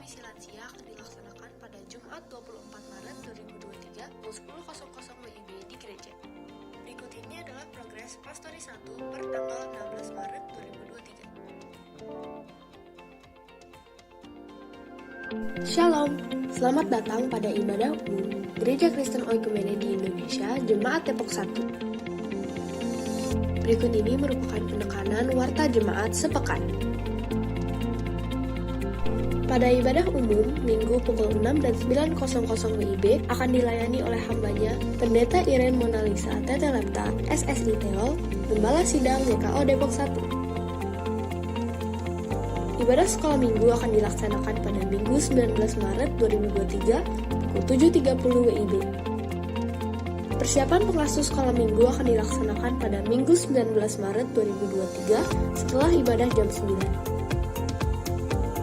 Komisi Lansia akan dilaksanakan pada Jumat 24 Maret 2023 pukul 10.00 WIB di gereja. Berikut ini adalah progres Pastori 1 per tanggal 16 Maret 2023. Shalom, selamat datang pada ibadah umum Gereja Kristen Oikumene di Indonesia, Jemaat Depok 1. Berikut ini merupakan penekanan warta jemaat sepekan. Pada ibadah umum, Minggu pukul 6 dan 9.00 WIB akan dilayani oleh hambanya Pendeta Iren Monalisa Tete Lepta, SSI Teol, Gembala Sidang GKO Depok 1. Ibadah sekolah minggu akan dilaksanakan pada Minggu 19 Maret 2023 pukul 7.30 WIB. Persiapan pengasuh sekolah minggu akan dilaksanakan pada Minggu 19 Maret 2023 setelah ibadah jam 9.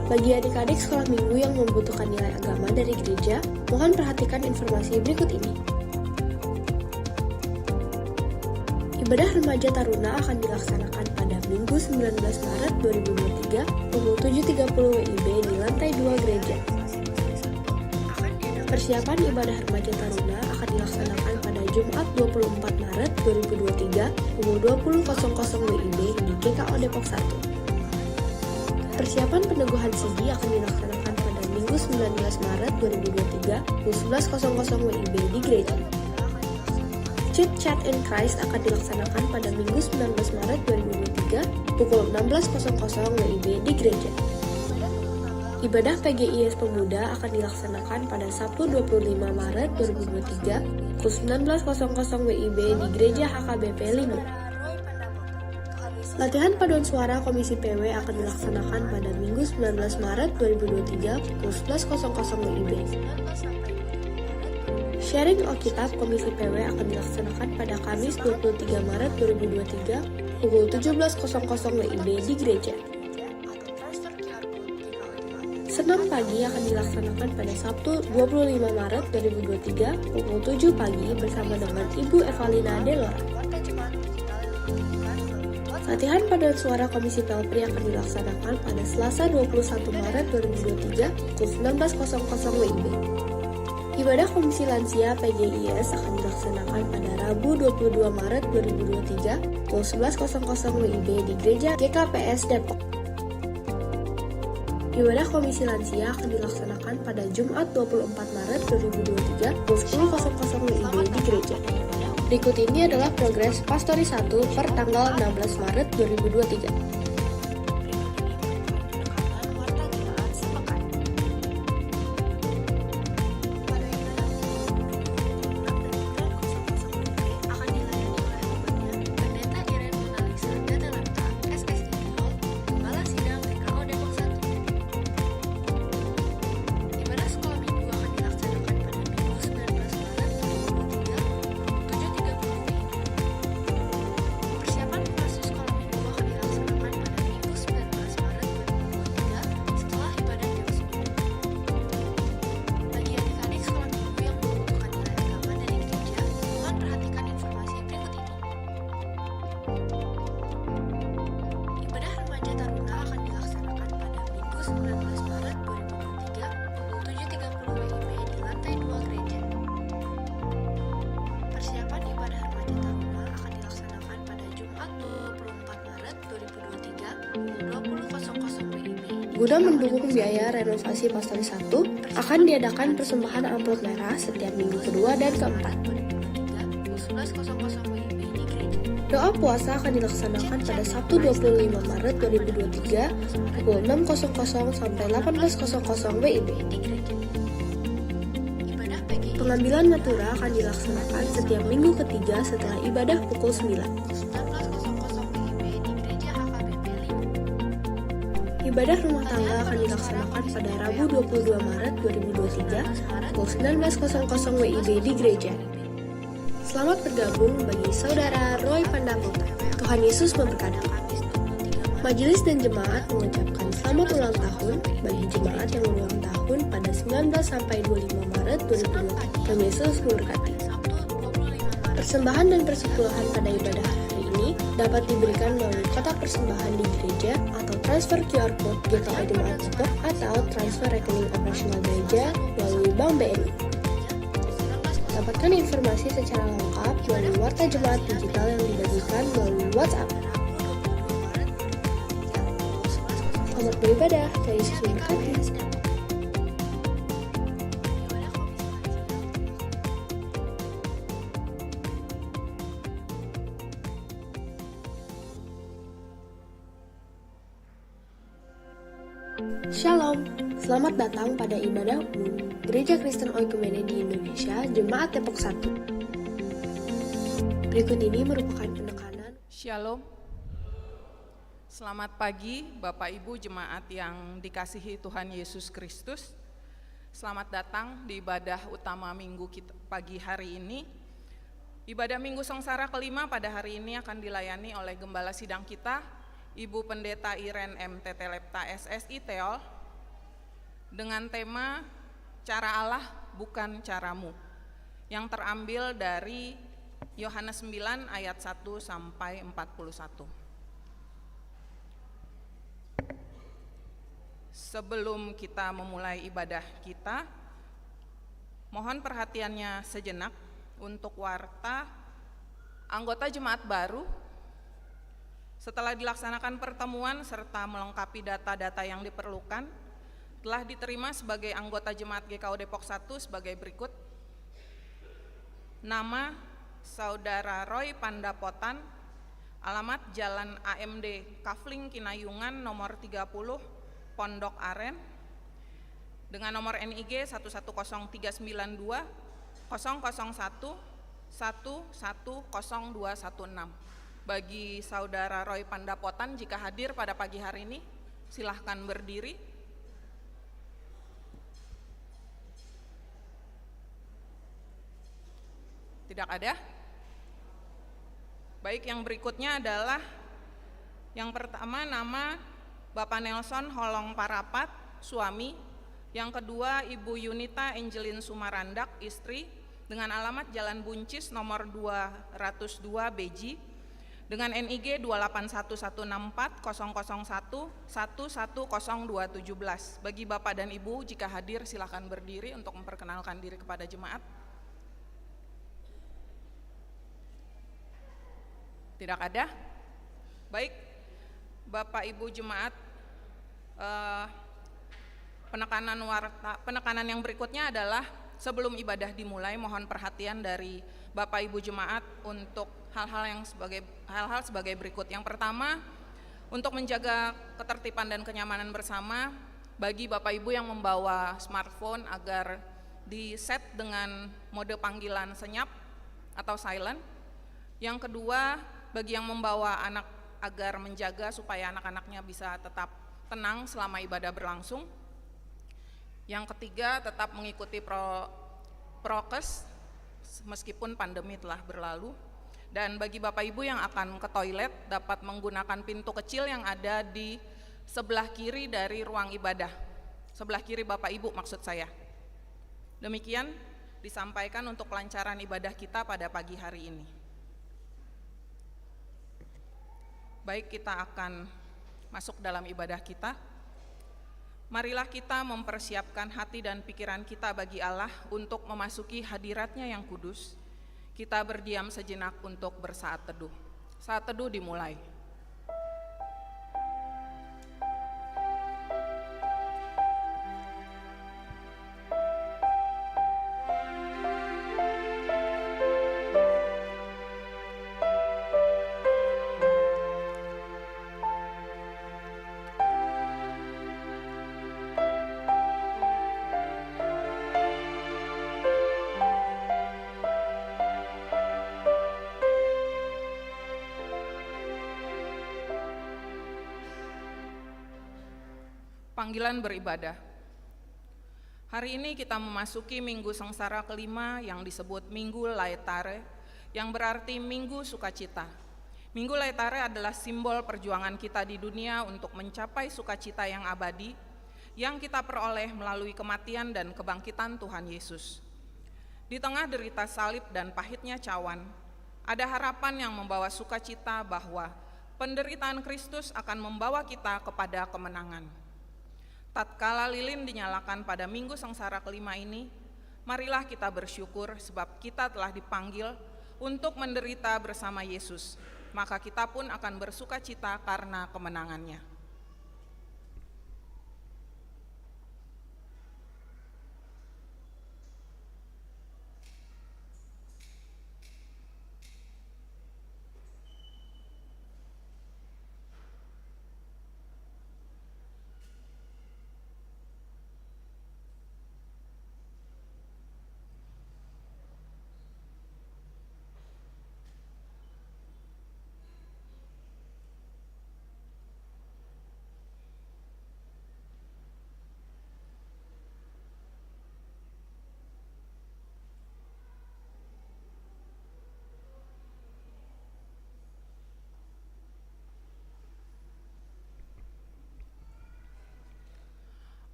Bagi adik-adik sekolah minggu yang membutuhkan nilai agama dari gereja, mohon perhatikan informasi berikut ini. Ibadah remaja taruna akan dilaksanakan pada Minggu 19 Maret 2023 pukul 7.30 WIB di lantai 2 gereja. Persiapan ibadah remaja taruna akan dilaksanakan pada Jumat 24 Maret 2023 pukul 20.00 WIB di GKO Depok 1. Persiapan peneguhan CD akan dilaksanakan pada Minggu 19 Maret 2023 pukul 11.00 WIB di gereja. Chit Chat in Christ akan dilaksanakan pada Minggu 19 Maret 2023 pukul 16.00 WIB di gereja. Ibadah PGIS Pemuda akan dilaksanakan pada Sabtu 25 Maret 2023 pukul 19.00 WIB di gereja HKBP 5. Latihan paduan suara Komisi PW akan dilaksanakan pada Minggu 19 Maret 2023 pukul 11.00 WIB. Sharing Alkitab Komisi PW akan dilaksanakan pada Kamis 23 Maret 2023 pukul 17.00 WIB di gereja. Senam pagi akan dilaksanakan pada Sabtu 25 Maret 2023 pukul 7 pagi bersama dengan Ibu Evalina Delora. Latihan paduan suara Komisi Pelpri akan dilaksanakan pada Selasa 21 Maret 2023 pukul 19.00 WIB. Ibadah Komisi Lansia PGIS akan dilaksanakan pada Rabu 22 Maret 2023 pukul 11.00 WIB di Gereja GKPS Depok. Ibadah Komisi Lansia akan dilaksanakan pada Jumat 24 Maret 2023 pukul 10.00 WIB di gereja. Berikut ini adalah progres Pastori 1 per tanggal 16 Maret 2023. Guna mendukung biaya renovasi Pastori 1, akan diadakan persembahan amplop merah setiap minggu kedua dan keempat. Doa puasa akan dilaksanakan pada Sabtu 25 Maret 2023 pukul 6.00 sampai 18.00 WIB. Pengambilan natura akan dilaksanakan setiap minggu ketiga setelah ibadah pukul 9. Ibadah rumah tangga akan dilaksanakan pada Rabu 22 Maret 2023 pukul 19.00 WIB di gereja. Selamat bergabung bagi Saudara Roy Pandaputra. Tuhan Yesus memberkati. Majelis dan jemaat mengucapkan selamat ulang tahun bagi jemaat yang ulang tahun pada 19 sampai 25 Maret 2023. Tuhan Yesus memberkati. Persembahan dan persepuluhan pada ibadah hari ini dapat diberikan melalui kotak persembahan di gereja atau transfer QR Code GKO Jemaat Depok atau transfer rekening operasional gereja melalui Bank BNI. Dapatkan informasi secara lengkap melalui Warta Jemaat Digital yang dibagikan melalui WhatsApp. Selamat beribadah, Tuhan Yesus memberkati. Shalom, selamat datang pada ibadah umum Gereja Kristen Oikumene di Indonesia, Jemaat Depok 1. Berikut ini merupakan penekanan. Shalom, selamat pagi Bapak Ibu Jemaat yang dikasihi Tuhan Yesus Kristus. Selamat datang di ibadah utama minggu kita pagi hari ini. Ibadah Minggu Sengsara kelima pada hari ini akan dilayani oleh Gembala Sidang kita, Ibu Pendeta Iren MT Telepta SSI Teol, dengan tema Cara Allah Bukan Caramu, yang terambil dari Yohanes 9 ayat 1 sampai 41. Sebelum kita memulai ibadah kita, mohon perhatiannya sejenak untuk warta anggota jemaat baru. Setelah dilaksanakan pertemuan serta melengkapi data-data yang diperlukan, telah diterima sebagai anggota Jemaat GKO Depok 1 sebagai berikut. Nama Saudara Roy Pandapotan, alamat Jalan AMD Kafling Kinayungan nomor 30, Pondok Aren, dengan nomor NIG 110392 001 110216. Bagi Saudara Roy Pandapotan, jika hadir pada pagi hari ini, silahkan berdiri. Tidak ada? Baik, yang berikutnya adalah yang pertama nama Bapak Nelson Holong Parapat, suami. Yang kedua Ibu Yunita Angelin Sumarandak, istri, dengan alamat Jalan Buncis nomor 202 Beji, dengan NIG 281164 001 110217. Bagi Bapak dan Ibu, jika hadir silakan berdiri untuk memperkenalkan diri kepada jemaat. Tidak ada? Baik, Bapak Ibu jemaat, penekanan yang berikutnya adalah sebelum ibadah dimulai, mohon perhatian dari Bapak Ibu jemaat untuk hal-hal sebagai berikut. Yang pertama, untuk menjaga ketertiban dan kenyamanan bersama, bagi Bapak Ibu yang membawa smartphone agar di-set dengan mode panggilan senyap atau silent. Yang kedua, bagi yang membawa anak agar menjaga supaya anak-anaknya bisa tetap tenang selama ibadah berlangsung. Yang ketiga, tetap mengikuti prokes meskipun pandemi telah berlalu. Dan bagi Bapak Ibu yang akan ke toilet, dapat menggunakan pintu kecil yang ada di sebelah kiri dari ruang ibadah. Sebelah kiri Bapak Ibu maksud saya. Demikian disampaikan untuk kelancaran ibadah kita pada pagi hari ini. Baik, kita akan masuk dalam ibadah kita. Marilah kita mempersiapkan hati dan pikiran kita bagi Allah untuk memasuki hadirat-Nya yang kudus. Kita berdiam sejenak untuk bersaat teduh. Saat teduh dimulai. Panggilan beribadah. Hari ini kita memasuki Minggu Sengsara kelima yang disebut Minggu Laetare, yang berarti Minggu Sukacita. Minggu Laetare adalah simbol perjuangan kita di dunia untuk mencapai sukacita yang abadi, yang kita peroleh melalui kematian dan kebangkitan Tuhan Yesus. Di tengah derita salib dan pahitnya cawan, Ada harapan yang membawa sukacita bahwa penderitaan Kristus akan membawa kita kepada kemenangan. Tatkala lilin dinyalakan pada minggu sengsara kelima ini, marilah kita bersyukur sebab kita telah dipanggil untuk menderita bersama Yesus, maka kita pun akan bersukacita karena kemenangannya.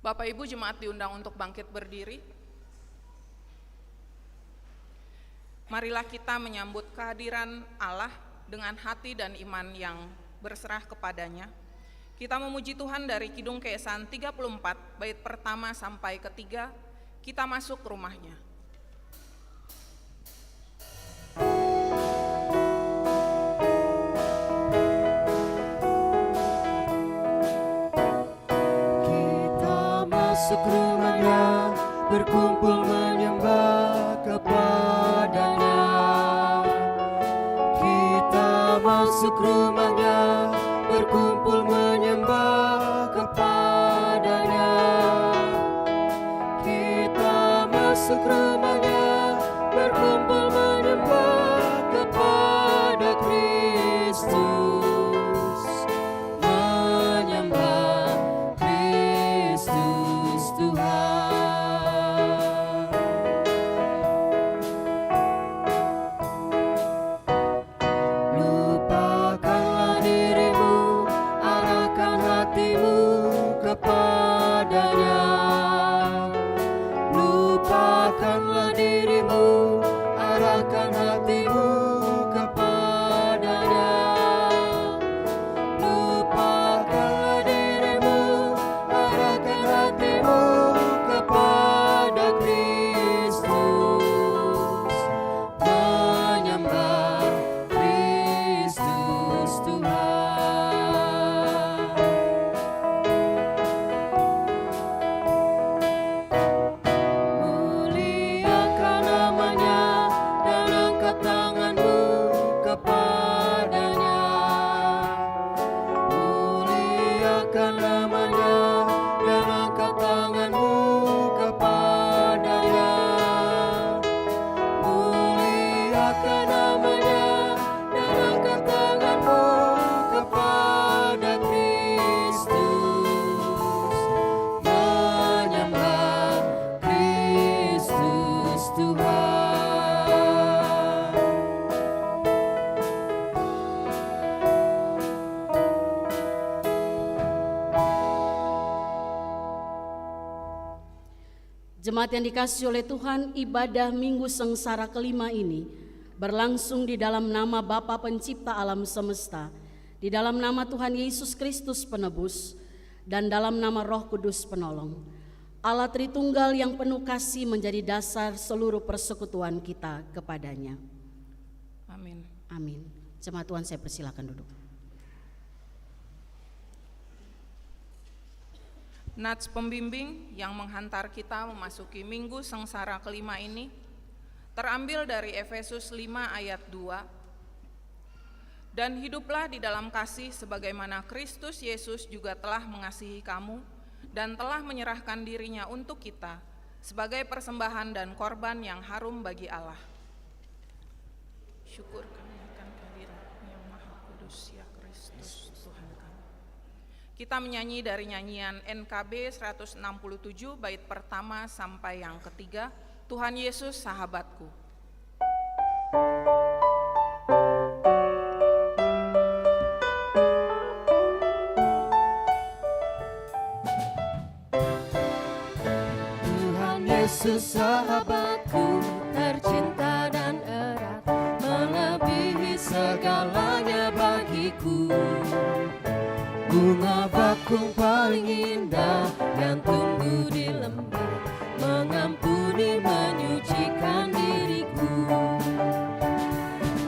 Bapak Ibu jemaat diundang untuk bangkit berdiri. Marilah kita menyambut kehadiran Allah dengan hati dan iman yang berserah kepadanya. Kita memuji Tuhan dari Kidung Keesan 34, bait pertama sampai ketiga, kita masuk ke rumahnya. Masuk rumahnya, berkumpul menyembah kepadanya. Kita masuk rumahnya, berkumpul menyembah kepadanya. Kita masuk rumahnya, berkumpul menyembah kepada Kristus. Menyembah Kristus Tuhan. Lupakanlah dirimu, arahkan hatimu kepadanya. Lupakanlah dirimu, arahkan hatimu kepadanya. Lupakanlah dirimu, arahkan hatimu kepada Kristus. Menyembah Kristus Tuhan. Muliakan namanya dan angkat tanganmu kepadanya. Muliakan namanya dan angkat tanganmu kepadanya. Muliakan namanya dan angkat tanganmu kepada Kristus. Menyembah Kristus Tuhan. Jemaat yang dikasihi oleh Tuhan, ibadah Minggu Sengsara kelima ini berlangsung di dalam nama Bapa Pencipta alam semesta, di dalam nama Tuhan Yesus Kristus Penebus, dan dalam nama Roh Kudus Penolong. Allah Tritunggal yang penuh kasih menjadi dasar seluruh persekutuan kita kepadanya. Amin. Amin. Jemaat Tuhan, saya persilakan duduk. Nats pembimbing yang menghantar kita memasuki Minggu Sengsara kelima ini terambil dari Efesus 5 ayat 2. Dan hiduplah di dalam kasih sebagaimana Kristus Yesus juga telah mengasihi kamu dan telah menyerahkan dirinya untuk kita sebagai persembahan dan korban yang harum bagi Allah. Syukur kami akan kehadirat-Mu yang Maha Kudus, ya Kristus Tuhan kami. Kita menyanyi dari nyanyian NKB 167 bait pertama sampai yang ketiga, Tuhan Yesus Sahabatku. Tuhan Yesus sahabatku, tercinta dan erat, melebihi segalanya bagiku. Bunga bakung paling indah yang tumbuh di lembah, mengampuni menyucikan diriku.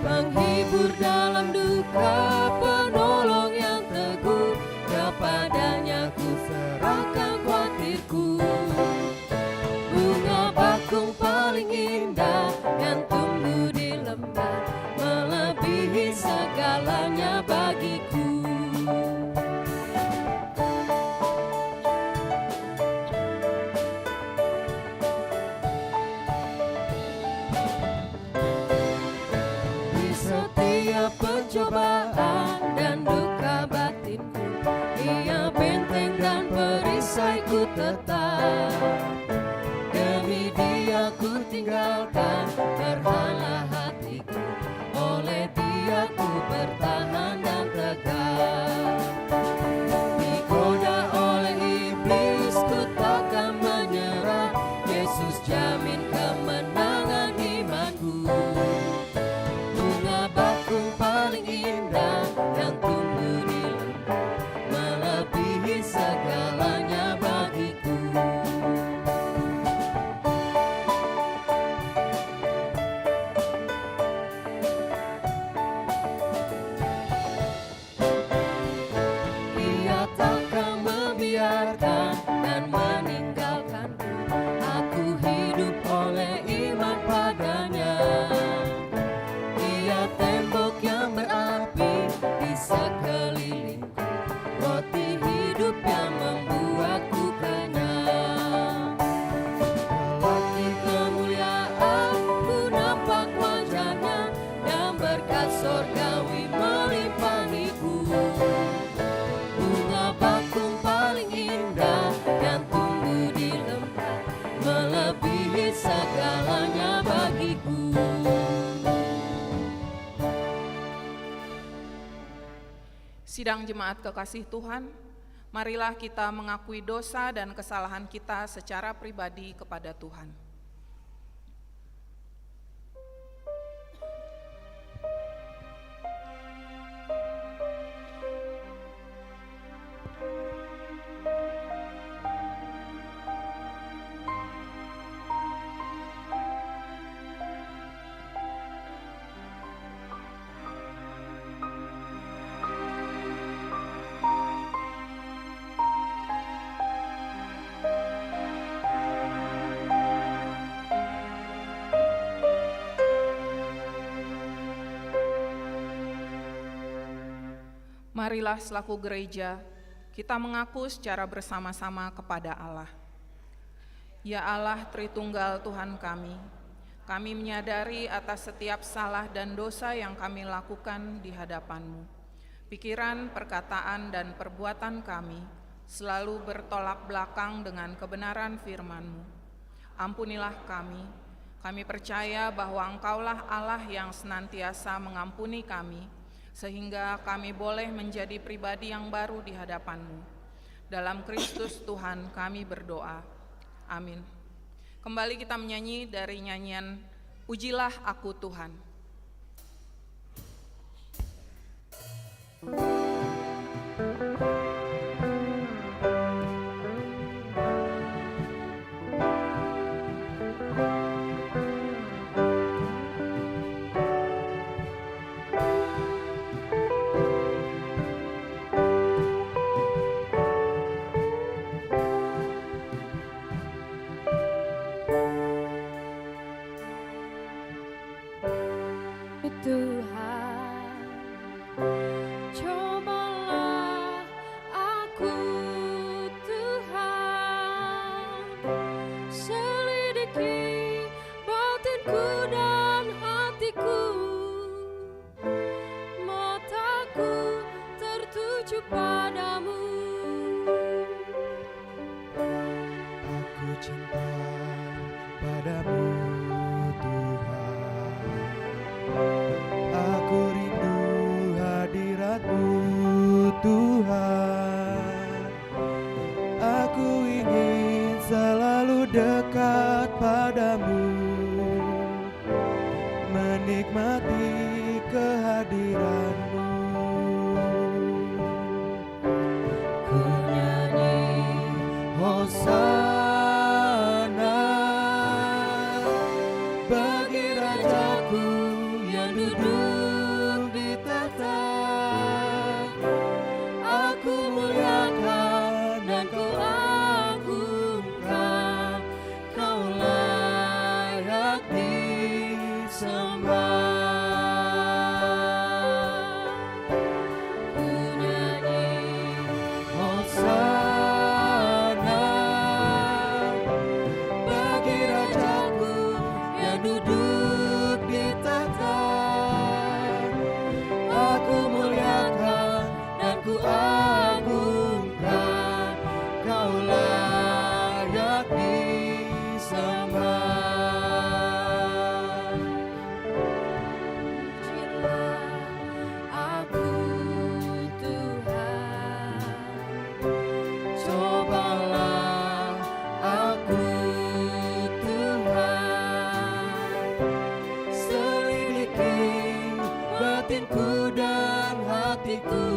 Penghibur dalam duka, penolong yang teguh, kepadanya ku serahkan khawatirku. Bunga bakung paling indah yang tumbuh di lembah, melebihi segalanya bagiku. Di setiap pencobaan dan duka batinku, Ia benteng dan perisaiku tetap. Demi Dia ku tinggalkan berhala hatiku, oleh Dia ku bertahan dan tegak. Digoda oleh iblis ku takkan menyerah, Yesus jamin kemenangan imanku. Bunga bakung paling indah yang tumbuh di lembah, melebihi segalanya bagiku. Ia takkan membiarkan dan meninggalkanku, aku hidup oleh iman padanya. Ia tembok yang berapi di sekelilingku, roti hidup yang membuatku kenyang. Lelaki kemuliaan ku nampak wajahnya, dan berkat sorgawi melimpahiku. Bunga bakung paling indah yang tumbuh di lembah, melebihi segalanya bagiku. Sidang jemaat kekasih Tuhan, marilah kita mengakui dosa dan kesalahan kita secara pribadi kepada Tuhan. Marilah selaku gereja, kita mengaku secara bersama-sama kepada Allah. Ya Allah Tritunggal Tuhan kami menyadari atas setiap salah dan dosa yang kami lakukan di hadapan-Mu. Pikiran, perkataan, dan perbuatan kami selalu bertolak belakang dengan kebenaran firman-Mu. Ampunilah kami percaya bahwa Engkaulah Allah yang senantiasa mengampuni kami, sehingga kami boleh menjadi pribadi yang baru di hadapan-Mu. Dalam Kristus Tuhan kami berdoa. Amin. Kembali kita menyanyi dari nyanyian Pujilah Aku Tuhan. Tuhan, cobalah aku Tuhan, selidiki batinku dan hatiku, mataku tertuju padamu. Aku cinta padamu Tuhan, aku rindu hadirat-Mu Tuhan, aku ingin selalu dekat padamu, menikmati kehadiran-Mu. jiwaku dan hatiku,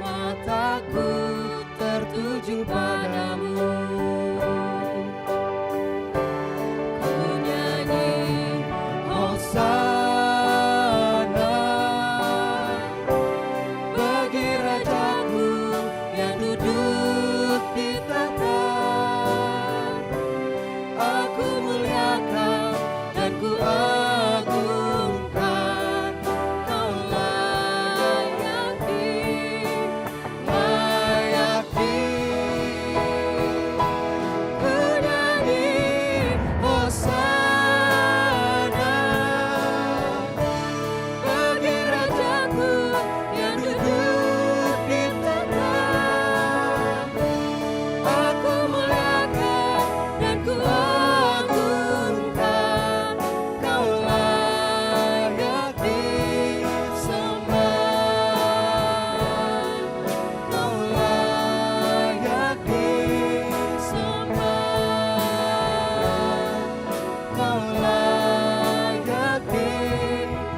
mataku tertuju padamu. Ku nyanyi Hosana bagi Rajaku yang duduk di tahta. Aku muliakan dan ku agungkan, Kau layaki, layaki. Ku nyanyi Hosana bagi Rajaku yang duduk di tahta. Aku muliakan dan ku agungkan, Kau layaki sembah, Kau layaki sembah, Kau layaki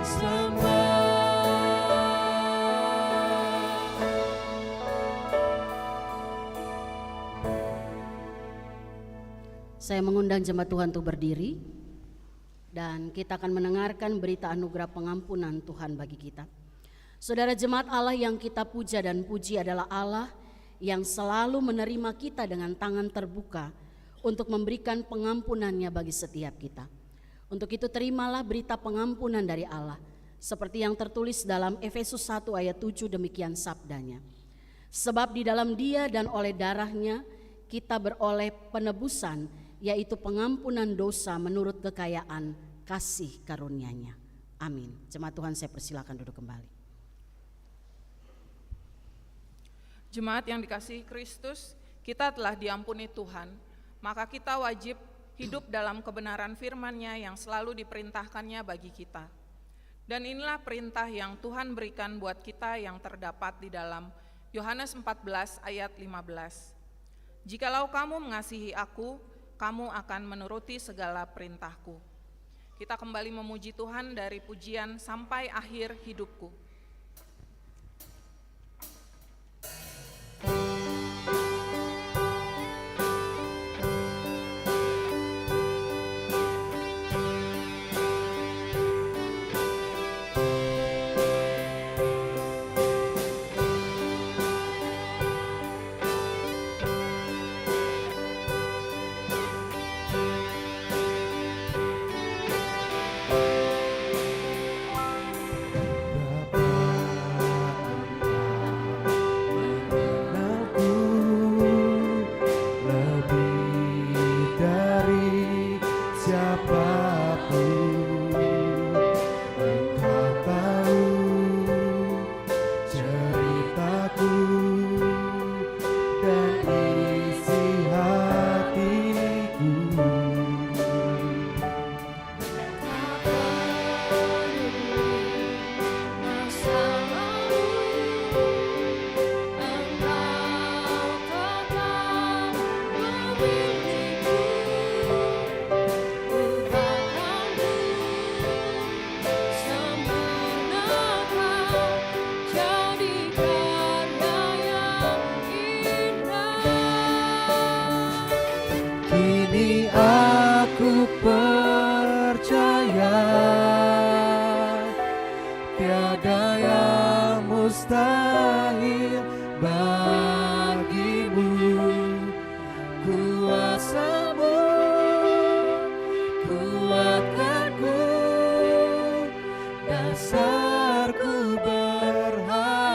sembah. Saya mengundang jemaat Tuhan untuk berdiri dan kita akan mendengarkan berita anugerah pengampunan Tuhan bagi kita. Saudara jemaat, Allah yang kita puja dan puji adalah Allah yang selalu menerima kita dengan tangan terbuka untuk memberikan pengampunannya bagi setiap kita. Untuk itu terimalah berita pengampunan dari Allah seperti yang tertulis dalam Efesus 1 ayat 7, demikian sabdanya. Sebab di dalam Dia dan oleh darahnya kita beroleh penebusan, yaitu pengampunan dosa menurut kekayaan kasih karunia-Nya. Amin. Jemaat Tuhan, saya persilakan duduk kembali. Jemaat yang dikasihi Kristus, kita telah diampuni Tuhan, maka kita wajib hidup dalam kebenaran firman-Nya yang selalu diperintahkannya bagi kita. Dan inilah perintah yang Tuhan berikan buat kita yang terdapat di dalam Yohanes 14 ayat 15. Jikalau kamu mengasihi aku, kamu akan menuruti segala perintahku. Kita kembali memuji Tuhan dari pujian sampai akhir hidupku. mustahil bagimu. Kuasamu kuatkanku, dasarku berharap.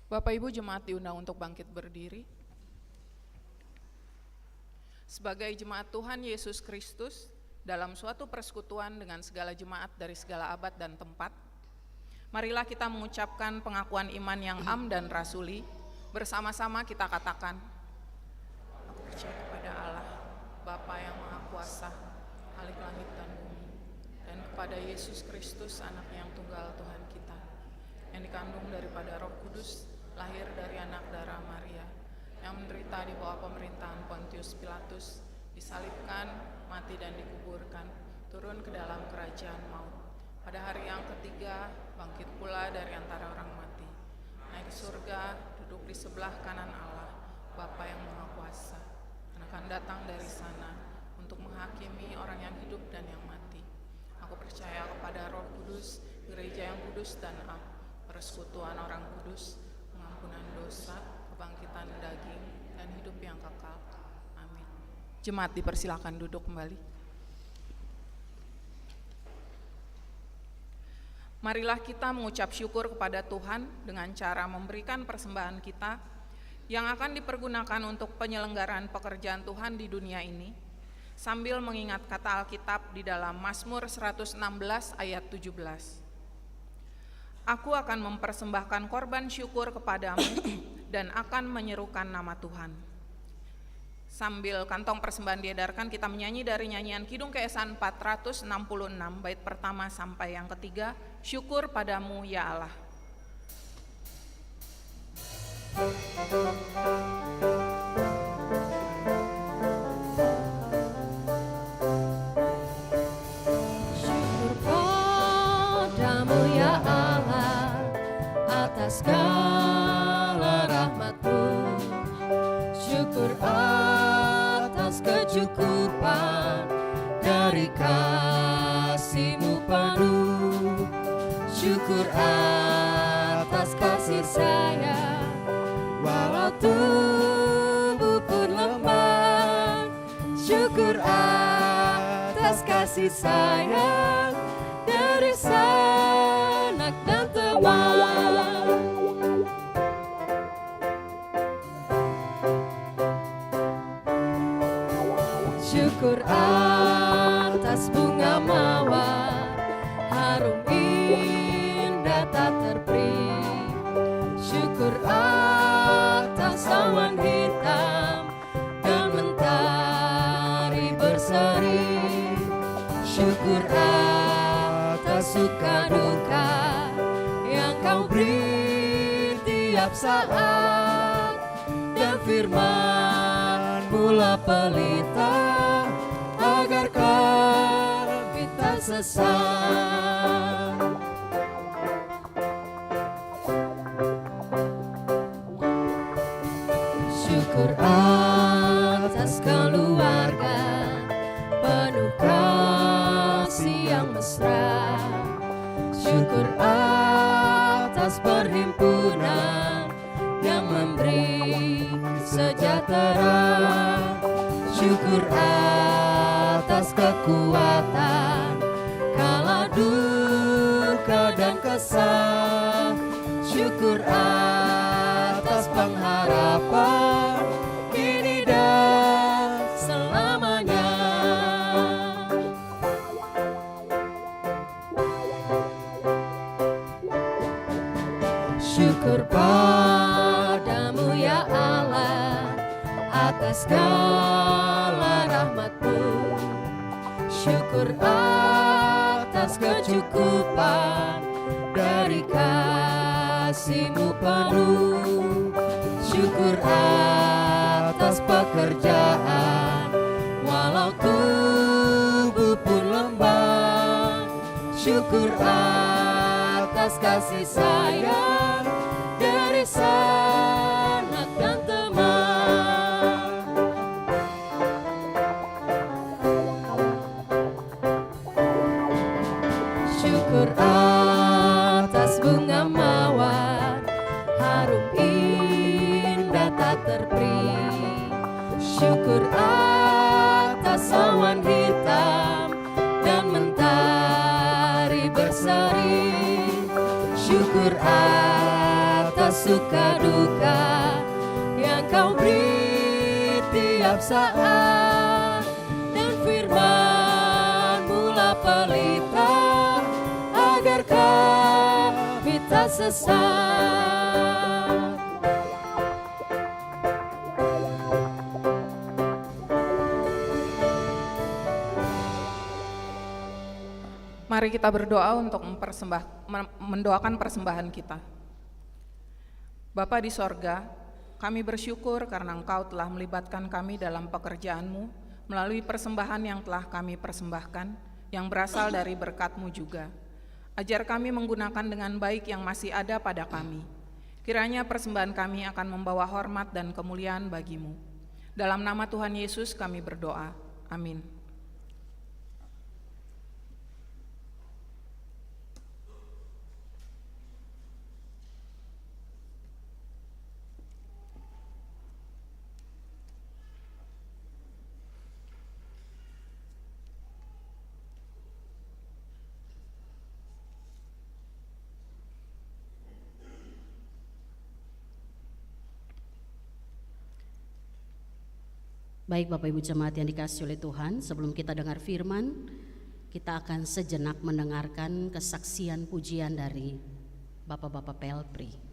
Bapak Ibu jemaat diundang untuk bangkit berdiri. Sebagai jemaat Tuhan Yesus Kristus, dalam suatu persekutuan dengan segala jemaat dari segala abad dan tempat, marilah kita mengucapkan pengakuan iman yang am dan rasuli. Bersama-sama kita katakan, aku percaya kepada Allah, Bapa yang Maha Kuasa, Khalik langit dan bumi, dan kepada Yesus Kristus, Anaknya yang tunggal Tuhan kita, yang dikandung daripada Roh Kudus, lahir dari anak darah Maria, yang menderita di bawah pemerintahan Pontius Pilatus, disalibkan, mati dan dikuburkan, turun ke dalam kerajaan maut. Pada hari yang ketiga, bangkit pula dari antara orang mati, naik ke surga, duduk di sebelah kanan Allah, Bapa yang Maha Kuasa, dan akan datang dari sana untuk menghakimi orang yang hidup dan yang mati. Aku percaya kepada Roh Kudus, gereja yang kudus dan am, persekutuan orang kudus, pengampunan dosa, kebangkitan daging, dan hidup yang kekal. Amin. Jemaat dipersilakan duduk kembali. Marilah kita mengucap syukur kepada Tuhan dengan cara memberikan persembahan kita yang akan dipergunakan untuk penyelenggaraan pekerjaan Tuhan di dunia ini, sambil mengingat kata Alkitab di dalam Mazmur 116 ayat 17. Aku akan mempersembahkan korban syukur kepadamu dan akan menyerukan nama Tuhan. Sambil kantong persembahan diedarkan, kita menyanyi dari nyanyian Kidung Keesan 466, bait pertama sampai yang ketiga, Syukur padamu ya Allah. Syukur padamu ya Allah atas segala rahmat-Mu. Syukur atas kecukupan dari kasih-Mu penuh. Syukur atas kasih sayang walau tubuh pun lemah. Syukur atas kasih sayang dari sanak dan teman. Syukur atas bunga mawar harum indah tak terperi. Syukur atas awan hitam dan mentari berseri. Syukur atas suka duka yang Kau beri tiap saat, dan firman mula pelita agar kami tak sesat. Syukur atas keluarga penuh kasih yang mesra. Syukur atas perhimpunan yang memberi sejahtera. Syukur atas kekuatan kala duka dan kesah. Syukur atas pengharapan kini dan selamanya. Syukur padamu ya Allah atas segala rahmat-Mu. Syukur atas kecukupan dari kasih-Mu penuh. Syukur atas pekerjaan walau tubuh pun lembah. Syukur atas kasih sayang dari sanak dan teman. Syukur atas bunga mawar harum indah tak terperi. Syukur atas awan hitam dan mentari berseri, syukur atas suka duka yang kau beri tiap saat, dan firman-Mu lah pelita agar kami tak sesat. Mari kita berdoa untuk mendoakan persembahan kita. Bapa di sorga, kami bersyukur karena Engkau telah melibatkan kami dalam pekerjaan-Mu melalui persembahan yang telah kami persembahkan, yang berasal dari berkat-Mu juga. Ajar kami menggunakan dengan baik yang masih ada pada kami. Kiranya persembahan kami akan membawa hormat dan kemuliaan bagi-Mu. Dalam nama Tuhan Yesus kami berdoa. Amin. Baik Bapak Ibu Jemaat yang dikasihi oleh Tuhan, sebelum kita dengar firman, kita akan sejenak mendengarkan kesaksian pujian dari Bapak-Bapak Pelpri.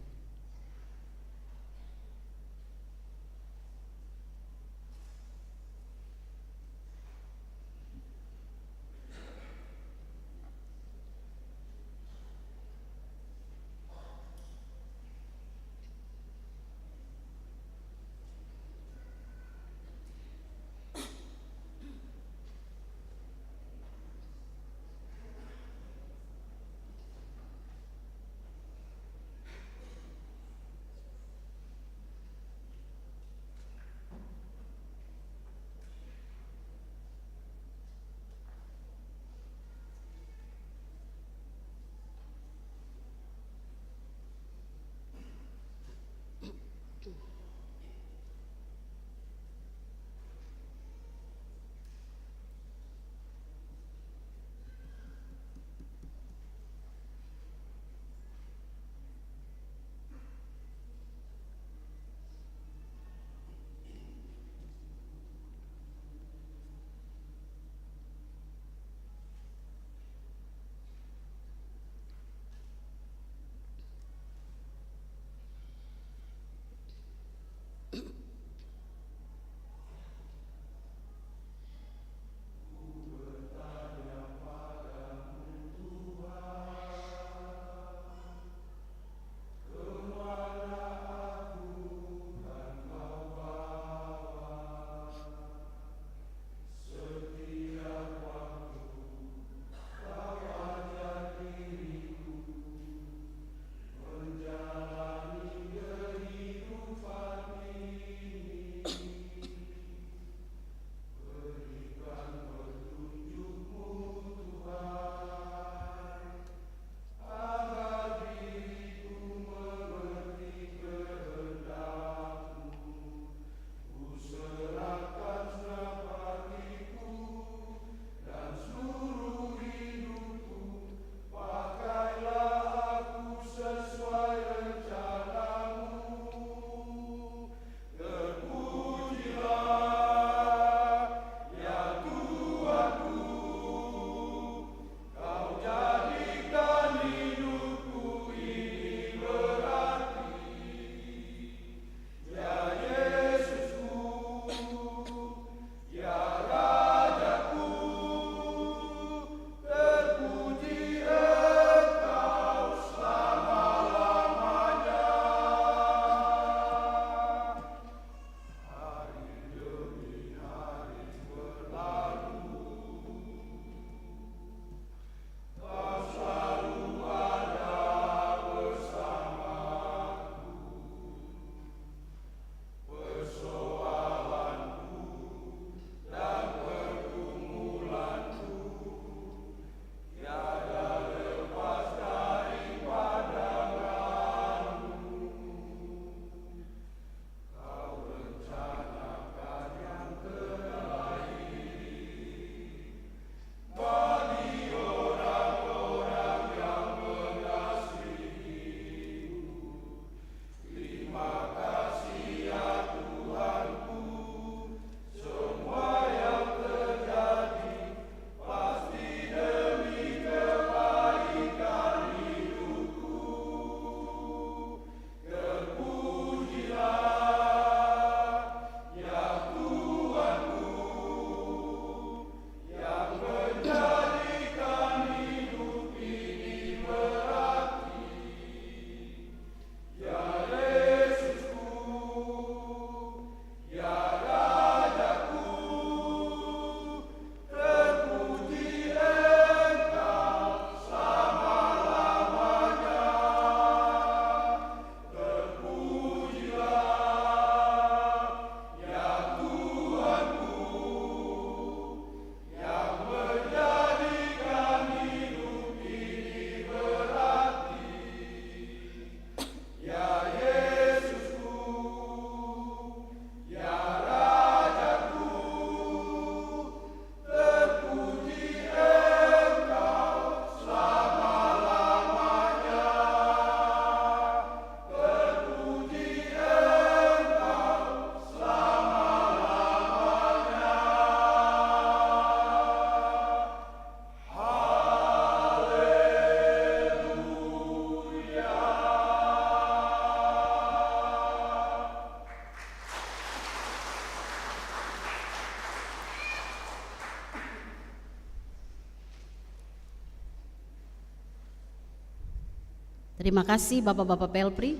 Terima kasih Bapak-Bapak Pelpri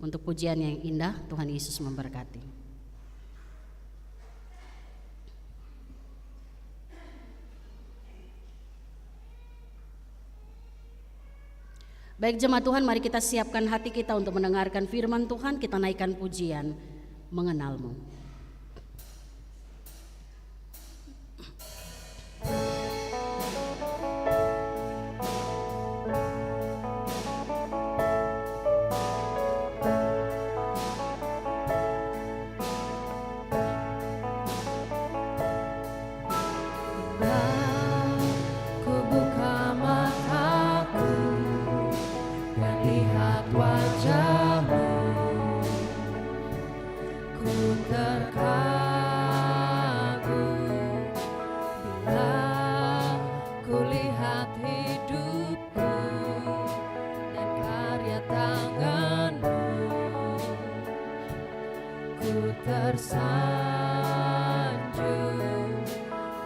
untuk pujian yang indah. Tuhan Yesus memberkati. Baik jemaat Tuhan, mari kita siapkan hati kita untuk mendengarkan firman Tuhan. Kita naikkan pujian mengenalmu. Ku buka mataku dan lihat wajahmu, ku terkagum bila ku lihat hidupku dan karya tanganmu, ku tersanjung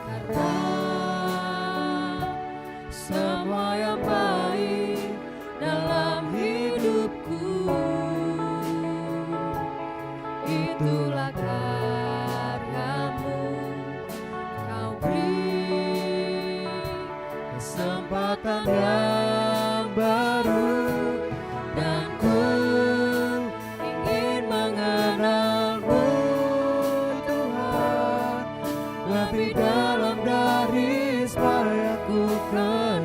karena semua yang baik dalam hidupku itulah karyamu. Kau beri kesempatan yang baru dan ku ingin mengenalmu Tuhan lebih dalam dari supaya ku kenal.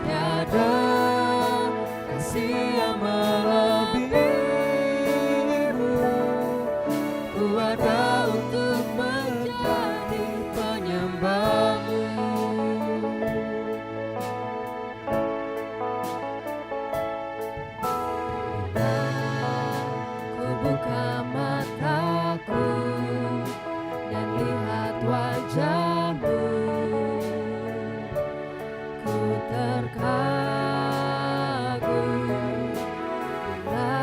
Tiada kasih yang melebihimu, ku ada untuk menjadi penyembahmu. Ku buka mataku dan lihat wajahmu, ku terkagum bila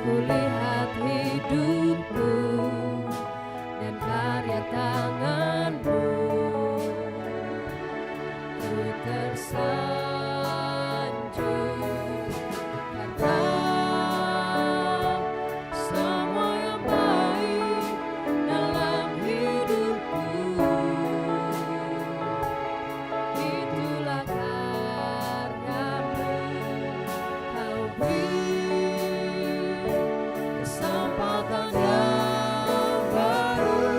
ku lihat hidupku dan karya tanganmu, ku tersanjung karena semua yang baik dalam hidupku itulah karyamu. Kau beri kesempatan yang baru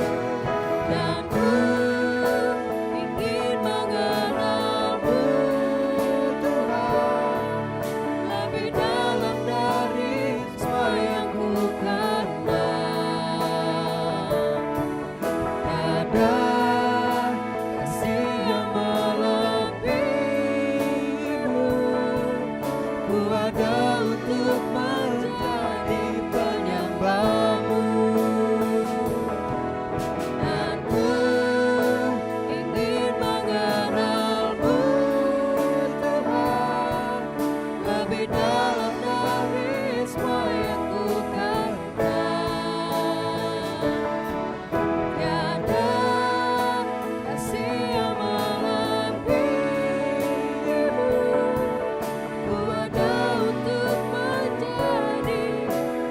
dan ku ingin mengenalmu Tuhan lebih dalam dari semua yang ku kenal. Tiada kasih yang melebihimu, ku ada untuk menjadi penyembahmu dan ku ingin mengenalmu Tuhan lebih dalam dari semua yang ku kenal. Tiada kasih yang melebihimu, ku ada untuk menjadi,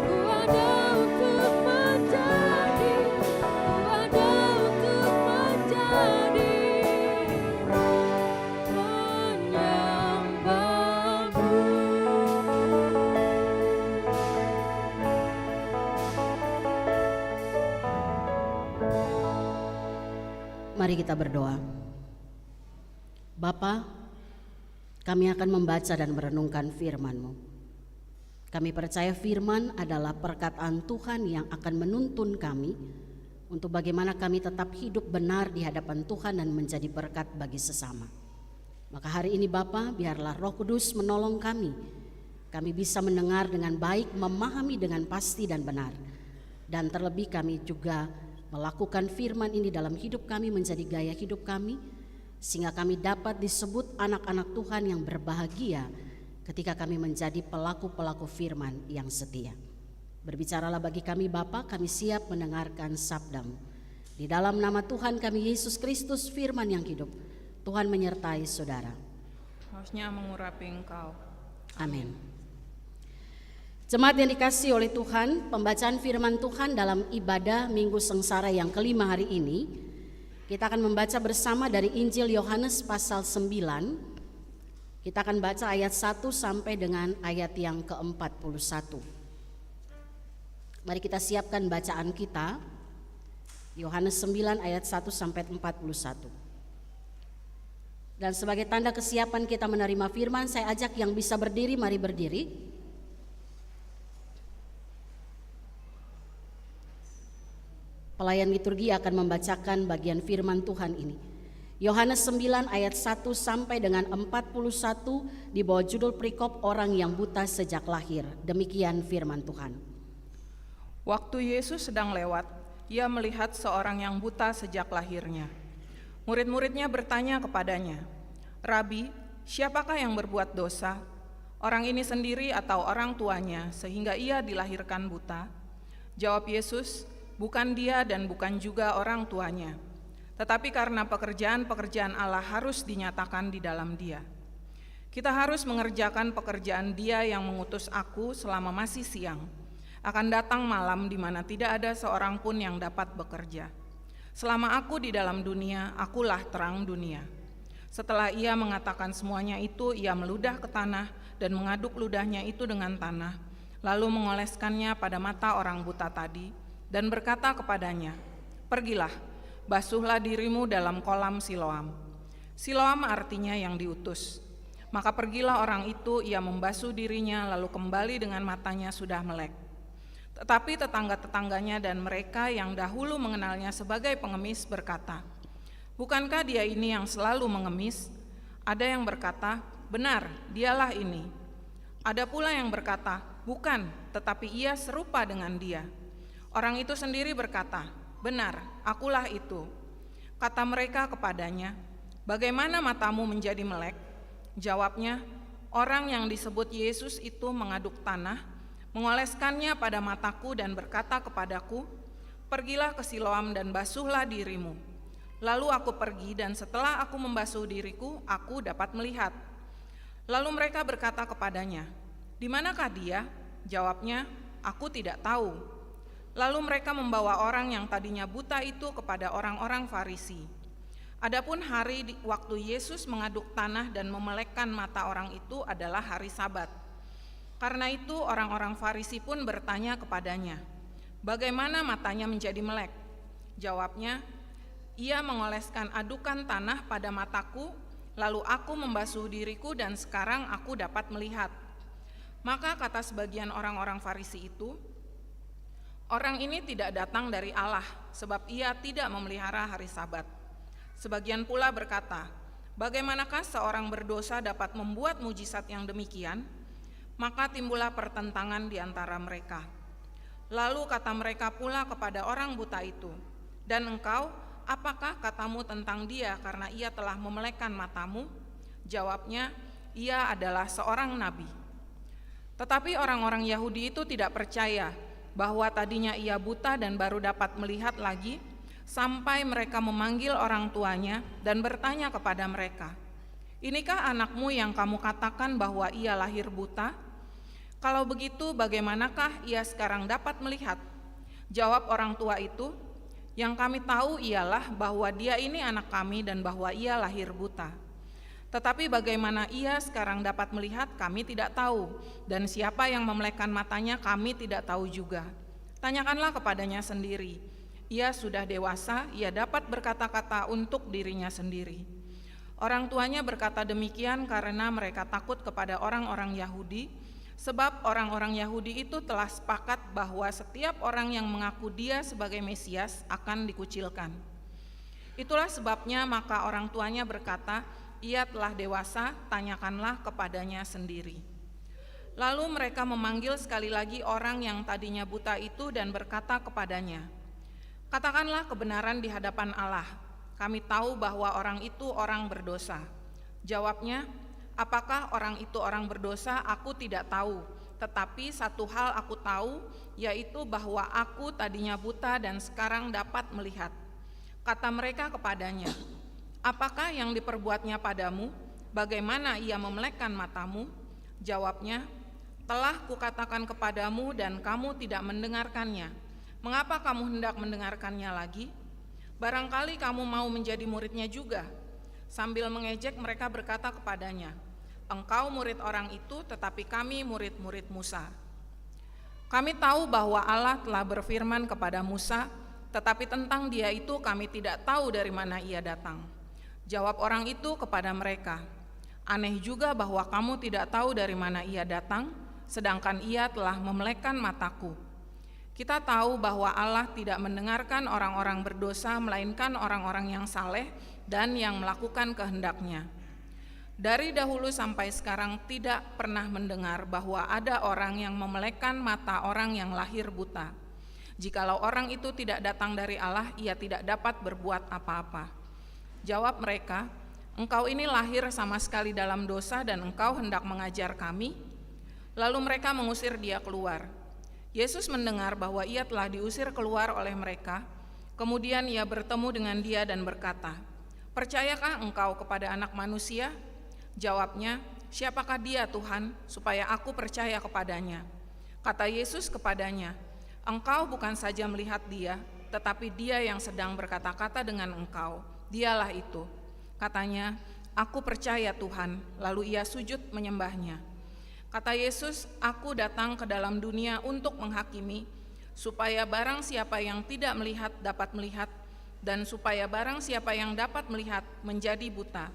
ku ada untuk menjadi, ku ada untuk menjadi penyembahmu. Mari kita berdoa. Bapa, kami akan membaca dan merenungkan firman-Mu. Kami percaya firman adalah perkataan Tuhan yang akan menuntun kami untuk bagaimana kami tetap hidup benar di hadapan Tuhan dan menjadi berkat bagi sesama. Maka hari ini Bapa, biarlah Roh Kudus menolong kami. Kami bisa mendengar dengan baik, memahami dengan pasti dan benar. Dan terlebih kami juga melakukan firman ini dalam hidup kami menjadi gaya hidup kami, sehingga kami dapat disebut anak-anak Tuhan yang berbahagia ketika kami menjadi pelaku-pelaku firman yang setia. Berbicaralah bagi kami Bapa, kami siap mendengarkan sabda-Mu. Di dalam nama Tuhan kami Yesus Kristus firman yang hidup, Tuhan menyertai saudara. harusnya mengurapi Engkau. Amin. Jemaat yang dikasihi oleh Tuhan, pembacaan firman Tuhan dalam ibadah Minggu Sengsara yang kelima hari ini, kita akan membaca bersama dari Injil Yohanes pasal 9. Kita akan baca ayat 1 sampai dengan ayat yang ke-41. Mari kita siapkan bacaan kita. Yohanes 9 ayat 1 sampai 41. Dan sebagai tanda kesiapan kita menerima firman, saya ajak yang bisa berdiri, mari berdiri. Pelayan liturgi akan membacakan bagian firman Tuhan ini. Yohanes 9 ayat 1 sampai dengan 41 di bawah judul perikop orang yang buta sejak lahir. Demikian firman Tuhan. Waktu Yesus sedang lewat, ia melihat seorang yang buta sejak lahirnya. Murid-muridnya bertanya kepadanya, "Rabi, siapakah yang berbuat dosa? Orang ini sendiri atau orang tuanya sehingga ia dilahirkan buta?" Jawab Yesus, "Bukan dia dan bukan juga orang tuanya. Tetapi karena pekerjaan-pekerjaan Allah harus dinyatakan di dalam dia. Kita harus mengerjakan pekerjaan Dia yang mengutus aku selama masih siang. Akan datang malam di mana tidak ada seorang pun yang dapat bekerja. Selama aku di dalam dunia, akulah terang dunia." Setelah ia mengatakan semuanya itu, ia meludah ke tanah dan mengaduk ludahnya itu dengan tanah, lalu mengoleskannya pada mata orang buta tadi dan berkata kepadanya, "Pergilah, basuhlah dirimu dalam kolam Siloam." Siloam artinya yang diutus. Maka pergilah orang itu, ia membasuh dirinya lalu kembali dengan matanya sudah melek. Tetapi tetangga-tetangganya dan mereka yang dahulu mengenalnya sebagai pengemis berkata, "Bukankah dia ini yang selalu mengemis?" Ada yang berkata, "Benar, dialah ini." Ada pula yang berkata, "Bukan, tetapi ia serupa dengan dia." Orang itu sendiri berkata, "Benar, akulah itu." Kata mereka kepadanya, "Bagaimana matamu menjadi melek?" Jawabnya, "Orang yang disebut Yesus itu mengaduk tanah, mengoleskannya pada mataku dan berkata kepadaku, 'Pergilah ke Siloam dan basuhlah dirimu.' Lalu aku pergi dan setelah aku membasuh diriku, aku dapat melihat." Lalu mereka berkata kepadanya, "Di manakah dia?" Jawabnya, "Aku tidak tahu." Lalu mereka membawa orang yang tadinya buta itu kepada orang-orang Farisi. Adapun hari waktu Yesus mengaduk tanah dan memelekkan mata orang itu adalah hari Sabat. Karena itu orang-orang Farisi pun bertanya kepadanya, "Bagaimana matanya menjadi melek?" Jawabnya, "Ia mengoleskan adukan tanah pada mataku, lalu aku membasuh diriku dan sekarang aku dapat melihat." Maka kata sebagian orang-orang Farisi itu, "Orang ini tidak datang dari Allah, sebab ia tidak memelihara hari Sabat." Sebagian pula berkata, "Bagaimanakah seorang berdosa dapat membuat mujizat yang demikian?" Maka timbullah pertentangan di antara mereka. Lalu kata mereka pula kepada orang buta itu, "Dan engkau, apakah katamu tentang dia karena ia telah memelekkan matamu?" Jawabnya, "Ia adalah seorang nabi." Tetapi orang-orang Yahudi itu tidak percaya bahwa tadinya ia buta dan baru dapat melihat lagi, sampai mereka memanggil orang tuanya dan bertanya kepada mereka, "Inikah anakmu yang kamu katakan bahwa ia lahir buta? Kalau begitu bagaimanakah ia sekarang dapat melihat?" Jawab orang tua itu, "Yang kami tahu ialah bahwa dia ini anak kami dan bahwa ia lahir buta. Tetapi bagaimana ia sekarang dapat melihat kami tidak tahu, dan siapa yang memelekkan matanya kami tidak tahu juga. Tanyakanlah kepadanya sendiri. Ia sudah dewasa, ia dapat berkata-kata untuk dirinya sendiri." Orang tuanya berkata demikian karena mereka takut kepada orang-orang Yahudi, sebab orang-orang Yahudi itu telah sepakat bahwa setiap orang yang mengaku dia sebagai Mesias akan dikucilkan. Itulah sebabnya maka orang tuanya berkata, "Ia telah dewasa, tanyakanlah kepadanya sendiri." Lalu mereka memanggil sekali lagi orang yang tadinya buta itu dan berkata kepadanya, "Katakanlah kebenaran di hadapan Allah. Kami tahu bahwa orang itu orang berdosa." Jawabnya, "Apakah orang itu orang berdosa? Aku tidak tahu. Tetapi satu hal aku tahu, yaitu bahwa aku tadinya buta dan sekarang dapat melihat." Kata mereka kepadanya, "Apakah yang diperbuatnya padamu? Bagaimana ia memelekkan matamu? Jawabnya, telah kukatakan kepadamu dan kamu tidak mendengarkannya. Mengapa kamu hendak mendengarkannya lagi? Barangkali kamu mau menjadi muridnya juga. Sambil mengejek mereka berkata kepadanya, engkau murid orang itu, tetapi kami murid-murid Musa. Kami tahu bahwa Allah telah berfirman kepada Musa, tetapi tentang dia itu kami tidak tahu dari mana ia datang. Jawab orang itu kepada mereka, aneh juga bahwa kamu tidak tahu dari mana ia datang, sedangkan ia telah memelekkan mataku. Kita tahu bahwa Allah tidak mendengarkan orang-orang berdosa, melainkan orang-orang yang saleh dan yang melakukan kehendaknya. Dari dahulu sampai sekarang tidak pernah mendengar bahwa ada orang yang memelekkan mata orang yang lahir buta. Jikalau orang itu tidak datang dari Allah, ia tidak dapat berbuat apa-apa. Jawab mereka, engkau ini lahir sama sekali dalam dosa dan engkau hendak mengajar kami? Lalu mereka mengusir dia keluar. Yesus mendengar bahwa ia telah diusir keluar oleh mereka. Kemudian ia bertemu dengan dia dan berkata, percayakah engkau kepada Anak Manusia? Jawabnya, siapakah dia Tuhan, supaya aku percaya kepadanya? Kata Yesus kepadanya, engkau bukan saja melihat dia, tetapi dia yang sedang berkata-kata dengan engkau, dialah itu. Katanya, aku percaya Tuhan, lalu ia sujud menyembahnya. Kata Yesus, aku datang ke dalam dunia untuk menghakimi, supaya barang siapa yang tidak melihat dapat melihat, dan supaya barang siapa yang dapat melihat menjadi buta.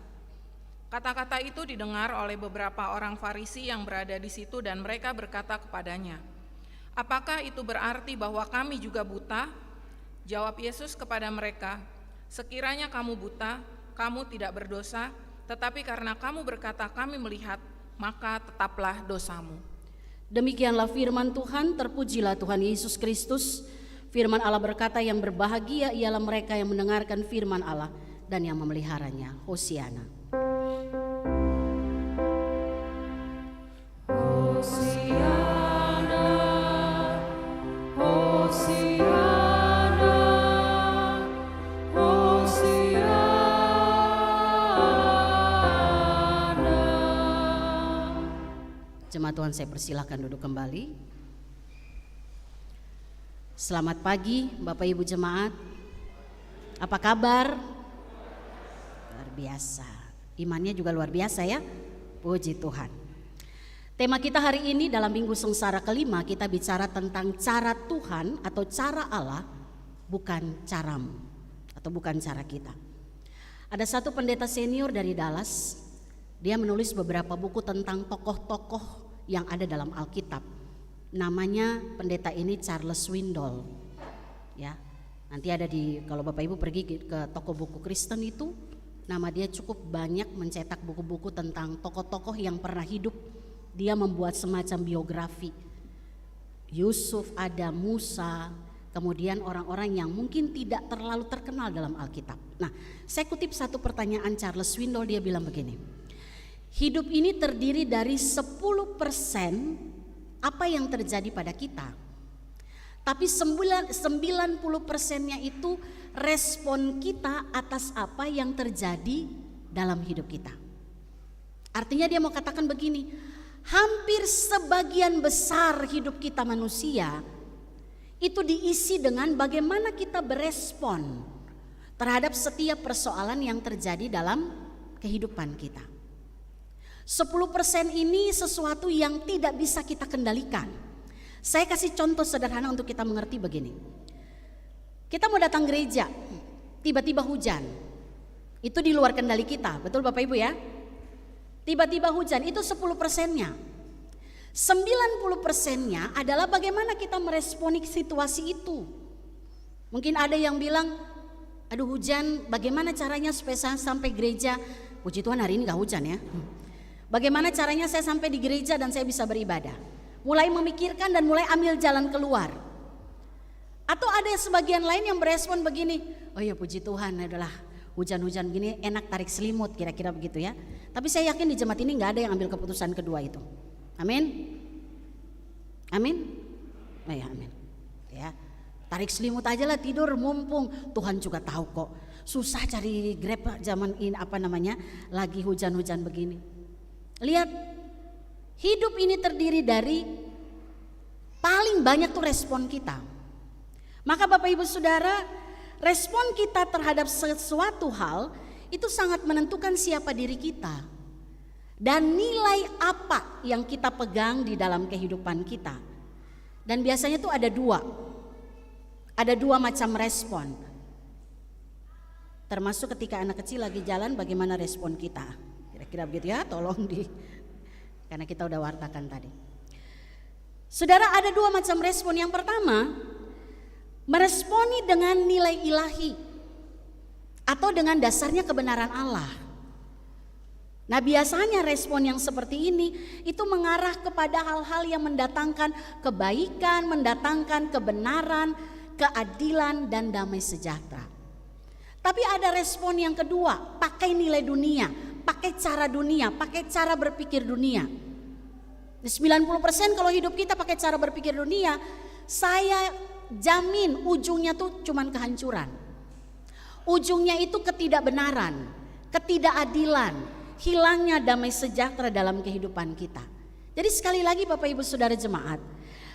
Kata-kata itu didengar oleh beberapa orang Farisi yang berada di situ dan mereka berkata kepadanya, apakah itu berarti bahwa kami juga buta? Jawab Yesus kepada mereka, sekiranya kamu buta, kamu tidak berdosa, tetapi karena kamu berkata kami melihat, maka tetaplah dosamu. Demikianlah firman Tuhan, terpujilah Tuhan Yesus Kristus. Firman Allah berkata, yang berbahagia ialah mereka yang mendengarkan firman Allah dan yang memeliharanya. Hosiana. Hosiana, Hosiana, Hosiana. Jemaat Tuhan, saya persilahkan duduk kembali. Selamat pagi Bapak Ibu jemaat. Apa kabar? Luar biasa. Imannya juga luar biasa ya. Puji Tuhan. Tema kita hari ini dalam Minggu Sengsara kelima, kita bicara tentang cara Tuhan atau cara Allah, bukan caramu atau bukan cara kita. Ada satu pendeta senior dari Dallas, dia menulis beberapa buku tentang tokoh-tokoh yang ada dalam Alkitab. Namanya pendeta ini Charles Swindoll. Ya, nanti ada kalau Bapak Ibu pergi ke toko buku Kristen itu, nama dia cukup banyak mencetak buku-buku tentang tokoh-tokoh yang pernah hidup. Dia membuat semacam biografi. Yusuf, ada Musa, kemudian orang-orang yang mungkin tidak terlalu terkenal dalam Alkitab. Nah, saya kutip satu pertanyaan Charles Swindoll, dia bilang begini. Hidup ini terdiri dari 10% apa yang terjadi pada kita. Tapi 90%-nya itu respon kita atas apa yang terjadi dalam hidup kita. Artinya dia mau katakan begini, hampir sebagian besar hidup kita manusia itu diisi dengan bagaimana kita berespon terhadap setiap persoalan yang terjadi dalam kehidupan kita. 10% ini sesuatu yang tidak bisa kita kendalikan. Saya kasih contoh sederhana untuk kita mengerti begini. Kita mau datang gereja, tiba-tiba hujan. Itu di luar kendali kita, betul Bapak Ibu ya? Tiba-tiba hujan, itu 10%-nya. 90%-nya adalah bagaimana kita meresponi situasi itu. Mungkin ada yang bilang, aduh hujan, bagaimana caranya supaya saya sampai gereja? Puji Tuhan hari ini gak hujan ya. Bagaimana caranya saya sampai di gereja dan saya bisa beribadah? Mulai memikirkan dan mulai ambil jalan keluar. Atau ada sebagian lain yang berespon begini, oh ya puji Tuhan adalah hujan-hujan begini enak tarik selimut, kira-kira begitu ya. Tapi saya yakin di jemaat ini gak ada yang ambil keputusan kedua itu. Amin. Amin. Nah ya amin. Ya, tarik selimut aja lah, tidur mumpung. Tuhan juga tahu kok Susah cari Grab zaman ini lagi hujan-hujan begini. Lihat, hidup ini terdiri dari paling banyak tuh respon kita. Maka Bapak Ibu Saudara, respon kita terhadap sesuatu hal itu sangat menentukan siapa diri kita dan nilai apa yang kita pegang di dalam kehidupan kita. Dan biasanya tuh ada dua macam respon. Termasuk ketika anak kecil lagi jalan, bagaimana respon kita? Kira-kira begitu ya, karena kita udah wartakan tadi. Saudara, ada dua macam respon. Yang pertama, meresponi dengan nilai ilahi atau dengan dasarnya kebenaran Allah. Nah, biasanya respon yang seperti ini itu mengarah kepada hal-hal yang mendatangkan kebaikan, mendatangkan kebenaran, keadilan, dan damai sejahtera. Tapi ada respon yang kedua, pakai nilai dunia, pakai cara dunia, pakai cara berpikir dunia. 90% kalau hidup kita pakai cara berpikir dunia, saya jamin ujungnya tuh cuman kehancuran. Ujungnya itu ketidakbenaran, ketidakadilan, hilangnya damai sejahtera dalam kehidupan kita. Jadi sekali lagi Bapak Ibu Saudara jemaat,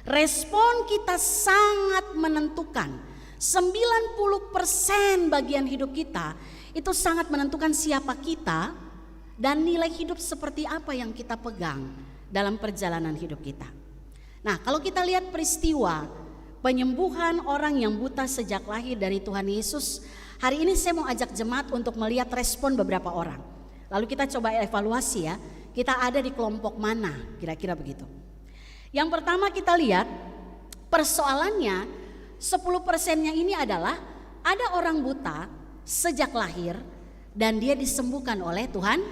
respon kita sangat menentukan. 90% bagian hidup kita itu sangat menentukan siapa kita dan nilai hidup seperti apa yang kita pegang dalam perjalanan hidup kita. Nah, kalau kita lihat peristiwa penyembuhan orang yang buta sejak lahir dari Tuhan Yesus, hari ini saya mau ajak jemaat untuk melihat respon beberapa orang. Lalu kita coba evaluasi ya, kita ada di kelompok mana, kira-kira begitu. Yang pertama kita lihat persoalannya 10%-nya ini adalah ada orang buta sejak lahir dan dia disembuhkan oleh Tuhan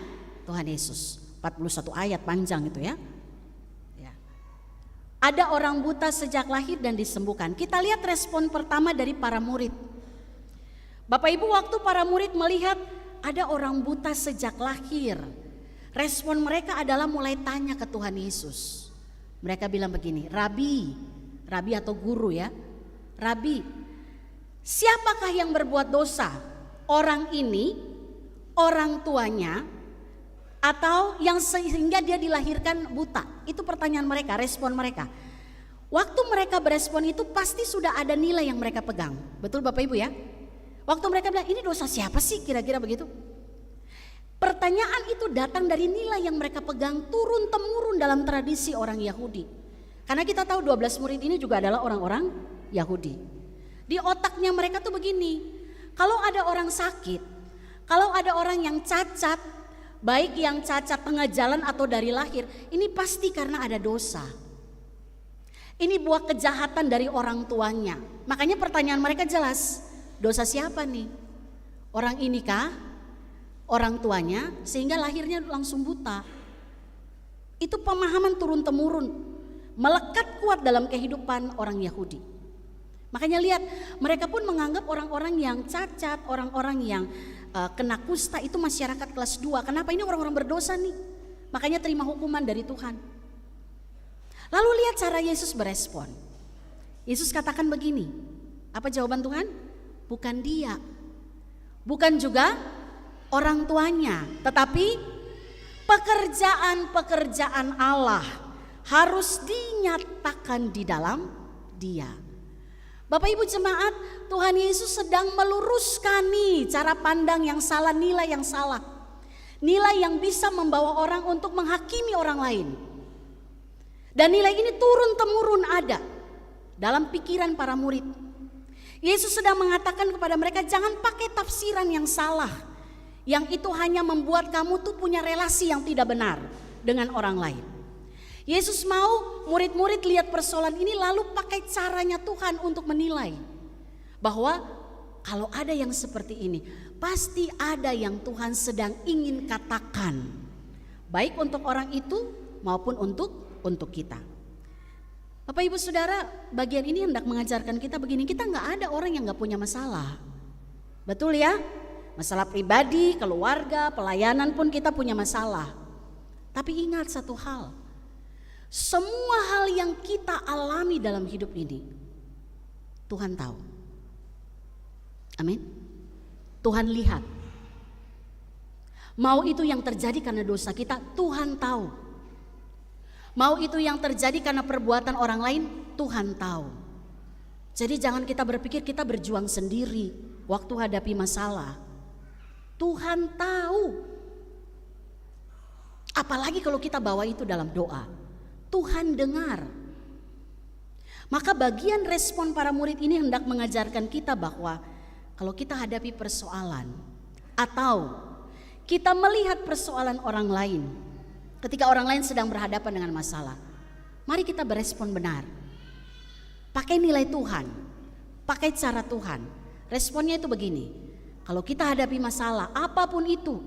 Yesus. 41 ayat panjang itu ya. Ada orang buta sejak lahir dan disembuhkan. Kita lihat respon pertama dari para murid. Bapak Ibu, waktu para murid melihat ada orang buta sejak lahir, respon mereka adalah mulai tanya ke Tuhan Yesus. Mereka bilang begini, Rabi atau guru ya. Rabi, siapakah yang berbuat dosa? Orang ini, orang tuanya, atau yang sehingga dia dilahirkan buta? Itu pertanyaan mereka, respon mereka. Waktu mereka berespon itu pasti sudah ada nilai yang mereka pegang. Betul Bapak Ibu ya? Waktu mereka bilang ini dosa siapa sih, kira-kira begitu. Pertanyaan itu datang dari nilai yang mereka pegang turun-temurun dalam tradisi orang Yahudi. Karena kita tahu 12 murid ini juga adalah orang-orang Yahudi. Di otaknya mereka tuh begini, kalau ada orang sakit, kalau ada orang yang cacat, baik yang cacat tengah jalan atau dari lahir, ini pasti karena ada dosa. Ini buah kejahatan dari orang tuanya. Makanya pertanyaan mereka jelas, dosa siapa nih? Orang ini kah? Orang tuanya sehingga lahirnya langsung buta. Itu pemahaman turun-temurun, melekat kuat dalam kehidupan orang Yahudi. Makanya lihat, mereka pun menganggap orang-orang yang cacat, orang-orang yang kena kusta itu masyarakat kelas 2. Kenapa? Ini orang-orang berdosa nih. Makanya terima hukuman dari Tuhan. Lalu lihat cara Yesus berespon. Yesus katakan begini, apa jawaban Tuhan? Bukan dia, bukan juga orang tuanya, tetapi pekerjaan-pekerjaan Allah harus dinyatakan di dalam dia. Bapak Ibu jemaat, Tuhan Yesus sedang meluruskan nih cara pandang yang salah, nilai yang salah. Nilai yang bisa membawa orang untuk menghakimi orang lain. Dan nilai ini turun-temurun ada dalam pikiran para murid. Yesus sedang mengatakan kepada mereka, jangan pakai tafsiran yang salah, yang itu hanya membuat kamu tuh punya relasi yang tidak benar dengan orang lain. Yesus mau murid-murid lihat persoalan ini lalu pakai caranya Tuhan untuk menilai bahwa kalau ada yang seperti ini pasti ada yang Tuhan sedang ingin katakan, baik untuk orang itu maupun untuk kita. Bapak Ibu Saudara, bagian ini hendak mengajarkan kita begini, kita nggak ada orang yang nggak punya masalah, betul ya? Masalah pribadi, keluarga, pelayanan pun kita punya masalah. Tapi ingat satu hal, semua hal yang kita alami dalam hidup ini Tuhan tahu. Amin. Tuhan lihat. Mau itu yang terjadi karena dosa kita, Tuhan tahu. Mau itu yang terjadi karena perbuatan orang lain, Tuhan tahu. Jadi jangan kita berpikir kita berjuang sendiri waktu hadapi masalah. Tuhan tahu. Apalagi kalau kita bawa itu dalam doa. Tuhan dengar. Maka bagian respon para murid ini hendak mengajarkan kita bahwa kalau kita hadapi persoalan atau kita melihat persoalan orang lain, ketika orang lain sedang berhadapan dengan masalah, mari kita berespon benar. Pakai nilai Tuhan, pakai cara Tuhan. Responnya itu begini, kalau kita hadapi masalah apapun itu,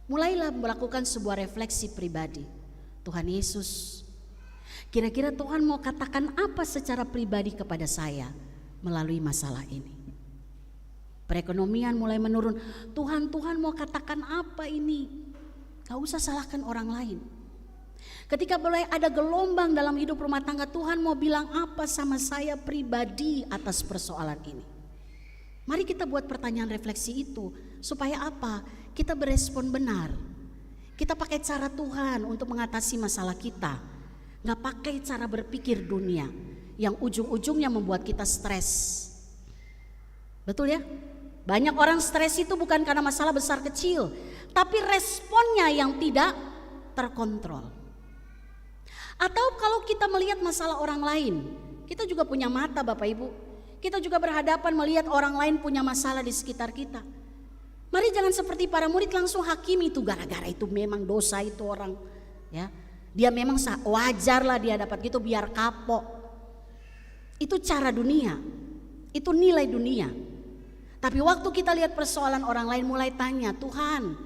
mulailah melakukan sebuah refleksi pribadi. Tuhan Yesus, kira-kira Tuhan mau katakan apa secara pribadi kepada saya melalui masalah ini? Perekonomian mulai menurun, Tuhan mau katakan apa ini? Gak usah salahkan orang lain. Ketika mulai ada gelombang dalam hidup rumah tangga, Tuhan mau bilang apa sama saya pribadi atas persoalan ini? Mari kita buat pertanyaan refleksi itu. Supaya apa? Kita berespon benar. Kita pakai cara Tuhan untuk mengatasi masalah kita. Gak pakai cara berpikir dunia yang ujung-ujungnya membuat kita stres. Betul ya? Banyak orang stres itu bukan karena masalah besar kecil, tapi responnya yang tidak terkontrol. Atau kalau kita melihat masalah orang lain, kita juga punya mata Bapak Ibu. Kita juga berhadapan melihat orang lain punya masalah di sekitar kita. Mari jangan seperti para murid langsung hakimi itu gara-gara itu memang dosa itu orang. Ya, dia memang wajarlah dia dapat gitu biar kapok. Itu cara dunia, itu nilai dunia. Tapi waktu kita lihat persoalan orang lain mulai tanya, Tuhan,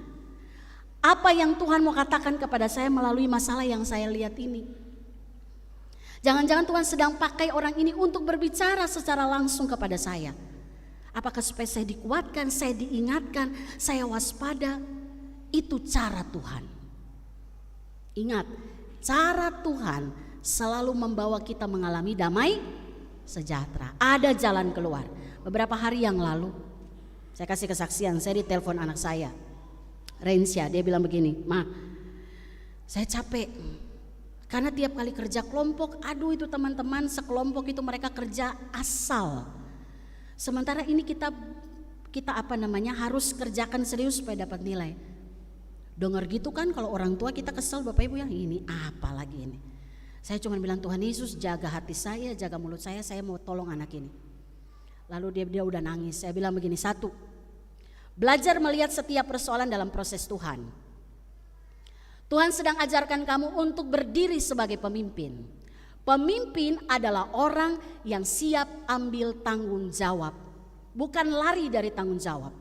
apa yang Tuhan mau katakan kepada saya melalui masalah yang saya lihat ini? Jangan-jangan Tuhan sedang pakai orang ini untuk berbicara secara langsung kepada saya. Apakah supaya saya dikuatkan, saya diingatkan, saya waspada? Itu cara Tuhan. Ingat, cara Tuhan selalu membawa kita mengalami damai sejahtera. Ada jalan keluar. Beberapa hari yang lalu, saya kasih kesaksian, saya ditelepon anak saya, Rensya, dia bilang begini, Ma, saya capek. Karena tiap kali kerja kelompok, aduh itu teman-teman sekelompok itu mereka kerja asal. Sementara ini kita harus kerjakan serius supaya dapat nilai. Dengar gitu kan kalau orang tua kita kesel Bapak Ibu ya, ini apa lagi ini. Saya cuma bilang Tuhan Yesus jaga hati saya, jaga mulut saya mau tolong anak ini. Lalu dia udah nangis, saya bilang begini, satu, belajar melihat setiap persoalan dalam proses Tuhan. Tuhan sedang ajarkan kamu untuk berdiri sebagai pemimpin. Pemimpin adalah orang yang siap ambil tanggung jawab, bukan lari dari tanggung jawab.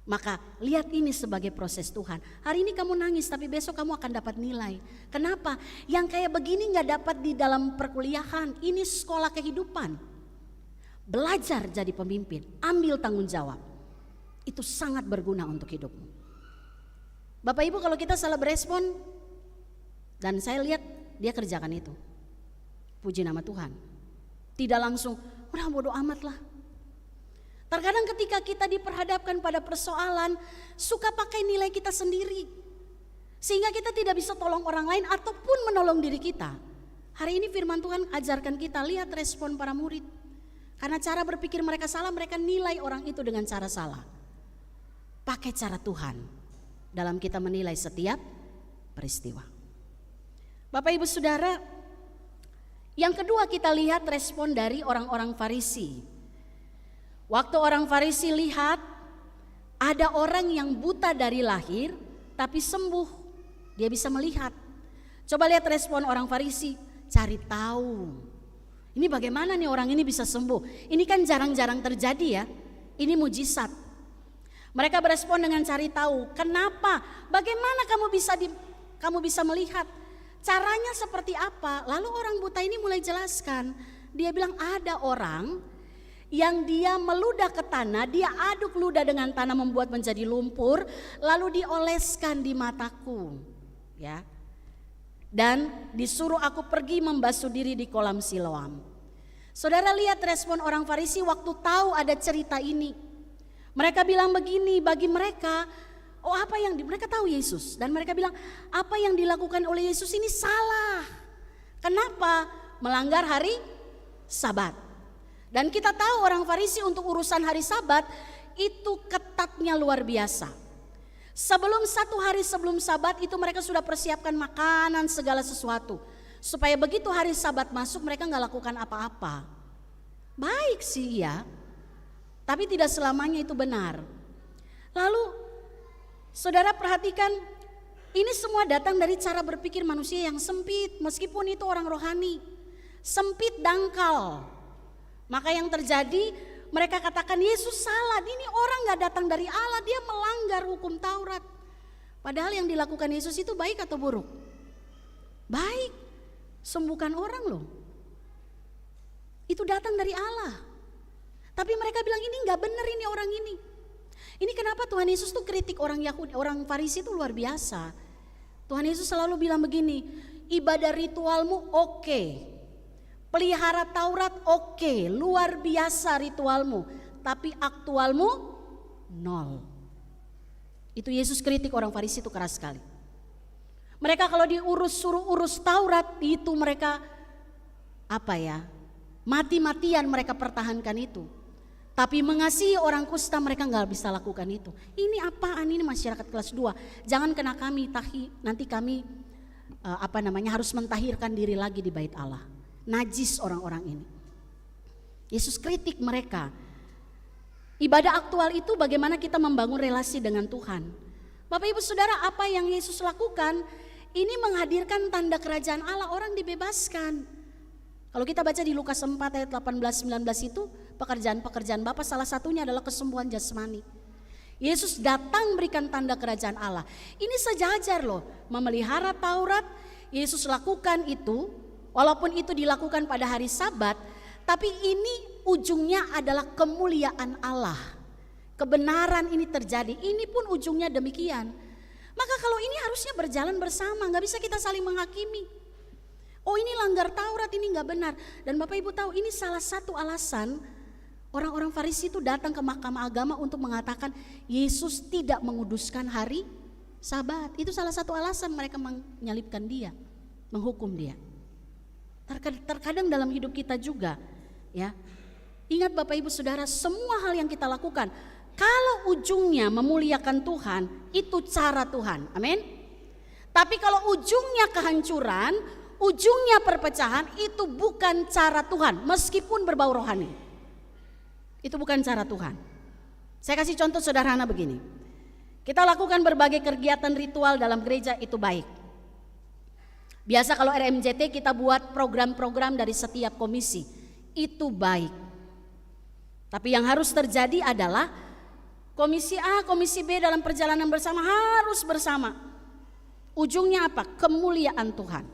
Maka lihat ini sebagai proses Tuhan. Hari ini kamu nangis tapi besok kamu akan dapat nilai. Kenapa? Yang kayak begini gak dapat di dalam perkuliahan. Ini sekolah kehidupan. Belajar jadi pemimpin, ambil tanggung jawab. Itu sangat berguna untuk hidupmu. Bapak Ibu kalau kita salah berespon, dan saya lihat dia kerjakan itu. Puji nama Tuhan. Tidak langsung, udah bodo amat lah. Terkadang ketika kita diperhadapkan pada persoalan, suka pakai nilai kita sendiri. Sehingga kita tidak bisa tolong orang lain ataupun menolong diri kita. Hari ini firman Tuhan ajarkan kita, lihat respon para murid. Karena cara berpikir mereka salah, mereka nilai orang itu dengan cara salah. Pakai cara Tuhan dalam kita menilai setiap peristiwa. Bapak Ibu Saudara, yang kedua kita lihat respon dari orang-orang Farisi. Waktu orang Farisi lihat ada orang yang buta dari lahir tapi sembuh, dia bisa melihat. Coba lihat respon orang Farisi, cari tahu. Ini bagaimana nih orang ini bisa sembuh? Ini kan jarang-jarang terjadi ya. Ini mujizat. Mereka berespon dengan cari tahu. Kenapa? Bagaimana kamu bisa melihat? Caranya seperti apa? Lalu orang buta ini mulai jelaskan. Dia bilang ada orang yang dia meludah ke tanah, dia aduk ludah dengan tanah membuat menjadi lumpur, lalu dioleskan di mataku. Ya. Dan disuruh aku pergi membasuh diri di kolam Siloam. Saudara lihat respon orang Farisi waktu tahu ada cerita ini. Mereka bilang begini, bagi mereka, mereka tahu Yesus. Dan mereka bilang, apa yang dilakukan oleh Yesus ini salah. Kenapa? Melanggar hari Sabat. Dan kita tahu orang Farisi untuk urusan hari Sabat itu ketatnya luar biasa. Sebelum 1 hari sebelum Sabat itu mereka sudah persiapkan makanan segala sesuatu. Supaya begitu hari Sabat masuk mereka gak lakukan apa-apa. Baik sih ya, tapi tidak selamanya itu benar. Lalu saudara perhatikan, ini semua datang dari cara berpikir manusia yang sempit. Meskipun itu orang rohani, sempit, dangkal. Maka yang terjadi, mereka katakan Yesus salah, ini orang gak datang dari Allah, dia melanggar hukum Taurat. Padahal yang dilakukan Yesus itu baik atau buruk? Baik, sembuhkan orang loh. Itu datang dari Allah. Tapi mereka bilang ini gak benar ini orang ini. Ini kenapa Tuhan Yesus tuh kritik orang Yahudi, orang Farisi itu luar biasa. Tuhan Yesus selalu bilang begini, ibadah ritualmu oke. Pelihara Taurat oke, luar biasa ritualmu, tapi aktualmu nol. Itu Yesus kritik orang Farisi itu keras sekali. Mereka kalau suruh urus Taurat itu mereka mati-matian mereka pertahankan itu. Tapi mengasihi orang kusta mereka nggak bisa lakukan itu. Ini apaan ini masyarakat kelas 2? Jangan kena kami nanti kami harus mentahirkan diri lagi di bait Allah. Najis orang-orang ini. Yesus kritik mereka. Ibadah aktual itu bagaimana kita membangun relasi dengan Tuhan. Bapak Ibu Saudara, apa yang Yesus lakukan ini menghadirkan tanda kerajaan Allah, orang dibebaskan. Kalau kita baca di Lukas 4 ayat 18-19 itu pekerjaan-pekerjaan Bapa salah satunya adalah kesembuhan jasmani. Yesus datang berikan tanda kerajaan Allah. Ini sejajar loh, memelihara Taurat. Yesus lakukan itu. Walaupun itu dilakukan pada hari Sabat, tapi ini ujungnya adalah kemuliaan Allah. Kebenaran ini terjadi, ini pun ujungnya demikian. Maka kalau ini harusnya berjalan bersama, gak bisa kita saling menghakimi. Oh ini langgar Taurat, ini gak benar. Dan Bapak Ibu tahu ini salah satu alasan orang-orang Farisi itu datang ke mahkamah agama untuk mengatakan Yesus tidak menguduskan hari Sabat. Itu salah satu alasan mereka menyalibkan dia, menghukum dia. Terkadang dalam hidup kita juga ya. Ingat Bapak Ibu Saudara, semua hal yang kita lakukan kalau ujungnya memuliakan Tuhan, itu cara Tuhan. Amin. Tapi kalau ujungnya kehancuran, ujungnya perpecahan, itu bukan cara Tuhan meskipun berbau rohani. Itu bukan cara Tuhan. Saya kasih contoh sederhana begini. Kita lakukan berbagai kegiatan ritual dalam gereja itu baik. Biasa kalau RMJT kita buat program-program dari setiap komisi, itu baik. Tapi yang harus terjadi adalah komisi A, komisi B dalam perjalanan bersama harus bersama. Ujungnya apa? Kemuliaan Tuhan.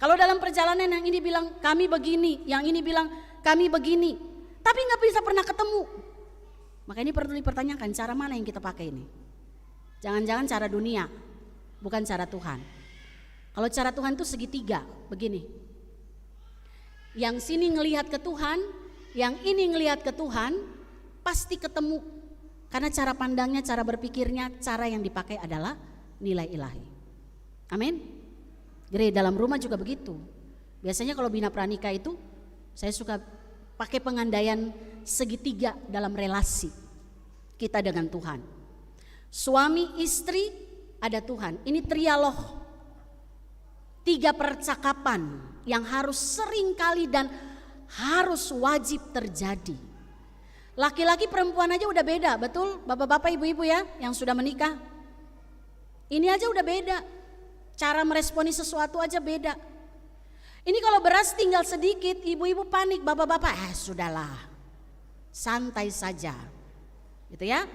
Kalau dalam perjalanan yang ini bilang kami begini, yang ini bilang kami begini, tapi gak bisa pernah ketemu. Maka ini perlu dipertanyakan, cara mana yang kita pakai ini? Jangan-jangan cara dunia, bukan cara Tuhan. Kalau cara Tuhan itu segitiga, begini. Yang sini ngelihat ke Tuhan, yang ini ngelihat ke Tuhan, pasti ketemu. Karena cara pandangnya, cara berpikirnya, cara yang dipakai adalah nilai ilahi. Amin. Gereja dalam rumah juga begitu. Biasanya kalau bina pranika itu, saya suka pakai pengandaian segitiga dalam relasi kita dengan Tuhan. Suami, istri, ada Tuhan. Ini trialog. 3 percakapan yang harus sering kali dan harus wajib terjadi. Laki-laki perempuan aja udah beda, betul bapak-bapak ibu-ibu ya yang sudah menikah. Ini aja udah beda, cara meresponi sesuatu aja beda. Ini kalau beras tinggal sedikit, ibu-ibu panik, bapak-bapak sudahlah, santai saja, gitu ya.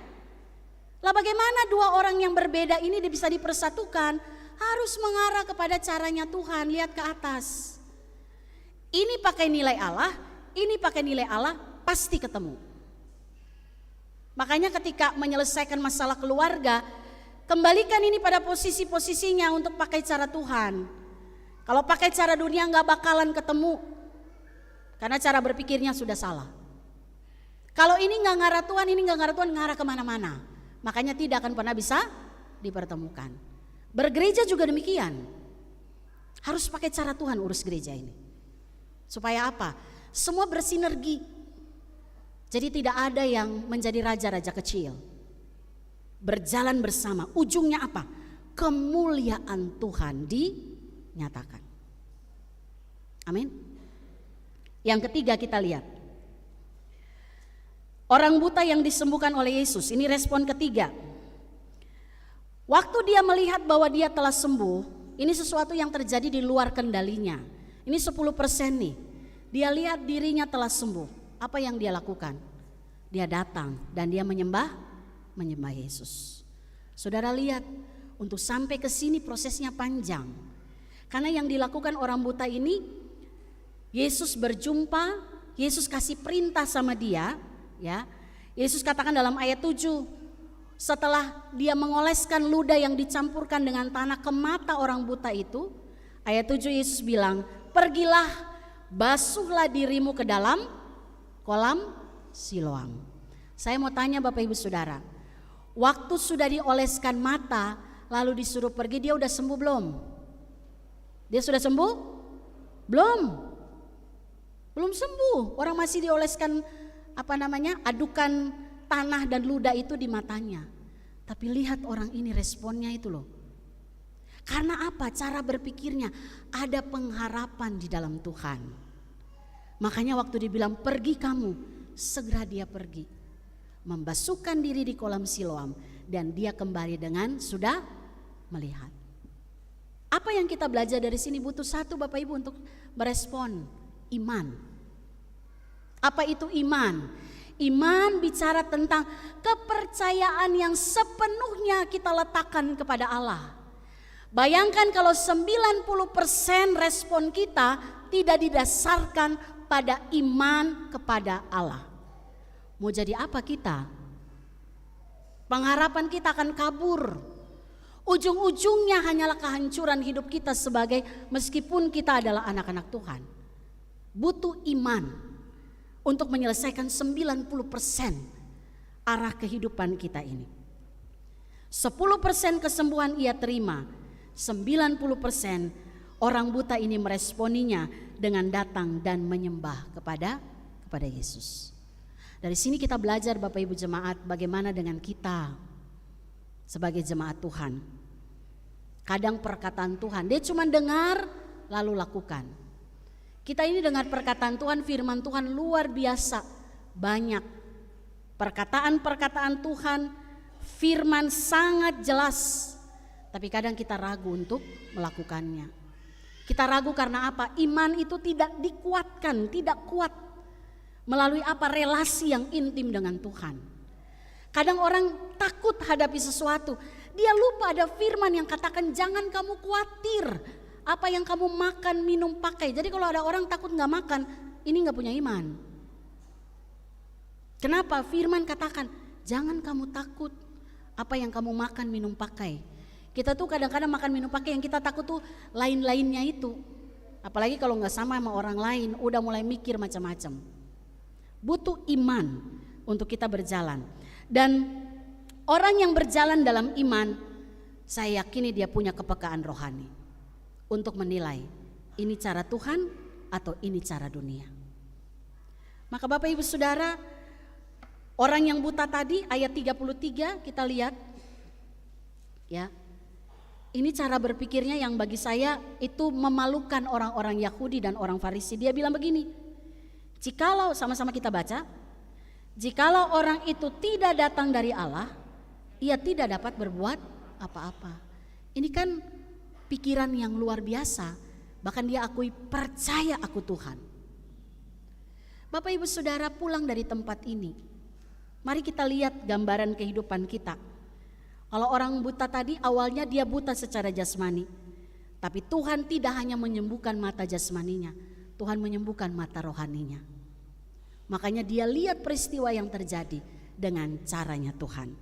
Lah bagaimana 2 orang yang berbeda ini bisa dipersatukan? Harus mengarah kepada caranya Tuhan, lihat ke atas. Ini pakai nilai Allah, ini pakai nilai Allah, pasti ketemu. Makanya ketika menyelesaikan masalah keluarga, kembalikan ini pada posisi-posisinya untuk pakai cara Tuhan. Kalau pakai cara dunia gak bakalan ketemu, karena cara berpikirnya sudah salah. Kalau ini nggak ngarah Tuhan, ini nggak ngarah Tuhan, ngarah kemana-mana. Makanya tidak akan pernah bisa dipertemukan. Bergereja juga demikian. Harus pakai cara Tuhan urus gereja ini. Supaya apa? Semua bersinergi. Jadi tidak ada yang menjadi raja-raja kecil. Berjalan bersama. Ujungnya apa? Kemuliaan Tuhan dinyatakan. Amin. Yang ketiga kita lihat. Orang buta yang disembuhkan oleh Yesus. Ini respon ketiga. Waktu dia melihat bahwa dia telah sembuh, ini sesuatu yang terjadi di luar kendalinya. Ini 10% nih. Dia lihat dirinya telah sembuh. Apa yang dia lakukan? Dia datang dan dia menyembah Yesus. Saudara lihat, untuk sampai ke sini prosesnya panjang. Karena yang dilakukan orang buta ini, Yesus berjumpa, Yesus kasih perintah sama dia, ya. Yesus katakan dalam ayat 7, setelah dia mengoleskan ludah yang dicampurkan dengan tanah ke mata orang buta itu, ayat 7 Yesus bilang, pergilah, basuhlah dirimu ke dalam kolam Siloam. Saya mau tanya Bapak Ibu Saudara, waktu sudah dioleskan mata lalu disuruh pergi, dia udah sembuh belum? Dia sudah sembuh? Belum sembuh. Orang masih dioleskan adukan tanah dan ludah itu di matanya. Tapi lihat orang ini responnya itu loh. Karena apa? Cara berpikirnya ada pengharapan di dalam Tuhan. Makanya waktu dibilang pergi kamu, segera dia pergi. Membasuhkan diri di kolam Siloam dan dia kembali dengan sudah melihat. Apa yang kita belajar dari sini? Butuh satu Bapak Ibu untuk merespon, iman. Apa itu iman? Iman bicara tentang kepercayaan yang sepenuhnya kita letakkan kepada Allah. Bayangkan kalau 90% respon kita tidak didasarkan pada iman kepada Allah. Mau jadi apa kita? Pengharapan kita akan kabur. Ujung-ujungnya hanyalah kehancuran hidup kita meskipun kita adalah anak-anak Tuhan. Butuh iman untuk menyelesaikan 90% arah kehidupan kita ini. 10% kesembuhan ia terima, 90% orang buta ini meresponinya dengan datang dan menyembah kepada Yesus. Dari sini kita belajar Bapak Ibu jemaat, bagaimana dengan kita sebagai jemaat Tuhan. Kadang perkataan Tuhan, dia cuma dengar lalu lakukan. Kita ini dengar perkataan Tuhan, firman Tuhan luar biasa banyak. Perkataan-perkataan Tuhan, firman sangat jelas. Tapi kadang kita ragu untuk melakukannya. Kita ragu karena apa? Iman itu tidak dikuatkan, tidak kuat. Melalui apa? Relasi yang intim dengan Tuhan. Kadang orang takut hadapi sesuatu. Dia lupa ada firman yang katakan jangan kamu khawatir apa yang kamu makan, minum, pakai. Jadi kalau ada orang takut gak makan, ini gak punya iman. Kenapa? Firman katakan jangan kamu takut apa yang kamu makan, minum, pakai. Kita tuh kadang-kadang makan, minum, pakai, yang kita takut tuh lain-lainnya itu. Apalagi kalau gak sama orang lain, udah mulai mikir macam-macam. Butuh iman untuk kita berjalan. Dan orang yang berjalan dalam iman, saya yakini dia punya kepekaan rohani untuk menilai ini cara Tuhan atau ini cara dunia. Maka Bapak Ibu Saudara, orang yang buta tadi ayat 33 kita lihat ya. Ini cara berpikirnya yang bagi saya itu memalukan orang-orang Yahudi dan orang Farisi. Dia bilang begini, jikalau, sama-sama kita baca, jikalau orang itu tidak datang dari Allah, ia tidak dapat berbuat apa-apa. Ini kan pikiran yang luar biasa. Bahkan dia akui, percaya aku Tuhan. Bapak Ibu Saudara, pulang dari tempat ini, mari kita lihat gambaran kehidupan kita. Kalau orang buta tadi awalnya dia buta secara jasmani, tapi Tuhan tidak hanya menyembuhkan mata jasmaninya, Tuhan menyembuhkan mata rohaninya. Makanya dia lihat peristiwa yang terjadi dengan caranya Tuhan.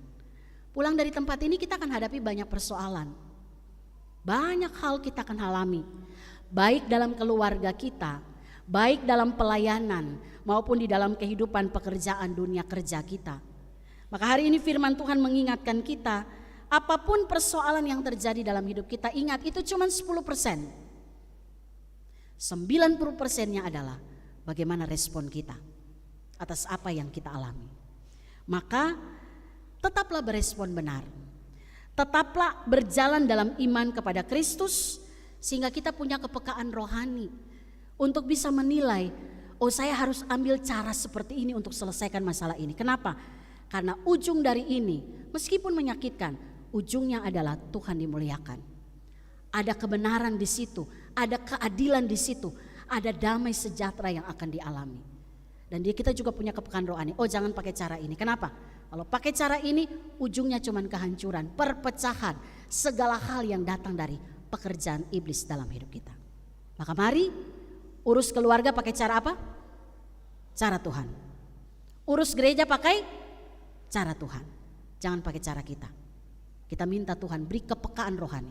Pulang dari tempat ini kita akan hadapi banyak persoalan. Banyak hal kita akan alami, baik dalam keluarga kita, baik dalam pelayanan maupun di dalam kehidupan pekerjaan dunia kerja kita. Maka hari ini firman Tuhan mengingatkan kita, apapun persoalan yang terjadi dalam hidup kita, ingat itu cuma 10%. 90%-nya adalah bagaimana respon kita atas apa yang kita alami. Maka tetaplah berespon benar. Tetaplah berjalan dalam iman kepada Kristus sehingga kita punya kepekaan rohani untuk bisa menilai, oh saya harus ambil cara seperti ini untuk selesaikan masalah ini. Kenapa? Karena ujung dari ini meskipun menyakitkan, ujungnya adalah Tuhan dimuliakan. Ada kebenaran di situ, ada keadilan di situ, ada damai sejahtera yang akan dialami. Dan kita juga punya kepekaan rohani. Oh jangan pakai cara ini. Kenapa? Kalau pakai cara ini ujungnya cuma kehancuran, perpecahan, segala hal yang datang dari pekerjaan iblis dalam hidup kita. Maka mari urus keluarga pakai cara apa? Cara Tuhan. Urus gereja pakai cara Tuhan. Jangan pakai cara kita. Kita minta Tuhan beri kepekaan rohani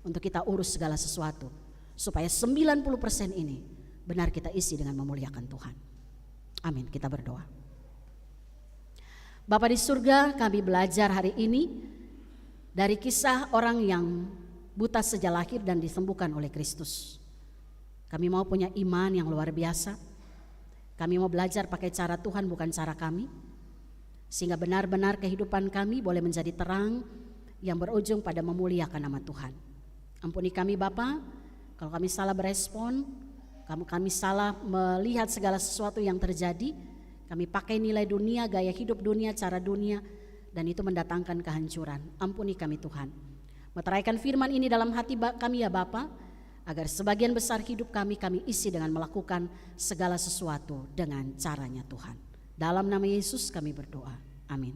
untuk kita urus segala sesuatu supaya 90% ini benar kita isi dengan memuliakan Tuhan. Amin, kita berdoa. Bapa di surga, kami belajar hari ini dari kisah orang yang buta sejak lahir dan disembuhkan oleh Kristus. Kami mau punya iman yang luar biasa. Kami mau belajar pakai cara Tuhan bukan cara kami, sehingga benar-benar kehidupan kami boleh menjadi terang yang berujung pada memuliakan nama Tuhan. Ampuni kami Bapa, kalau kami salah berespon, kami salah melihat segala sesuatu yang terjadi, kami pakai nilai dunia, gaya hidup dunia, cara dunia, dan itu mendatangkan kehancuran. Ampuni kami Tuhan. Meteraikan firman ini dalam hati kami ya Bapa, agar sebagian besar hidup kami isi dengan melakukan segala sesuatu dengan caranya Tuhan. Dalam nama Yesus kami berdoa. Amin.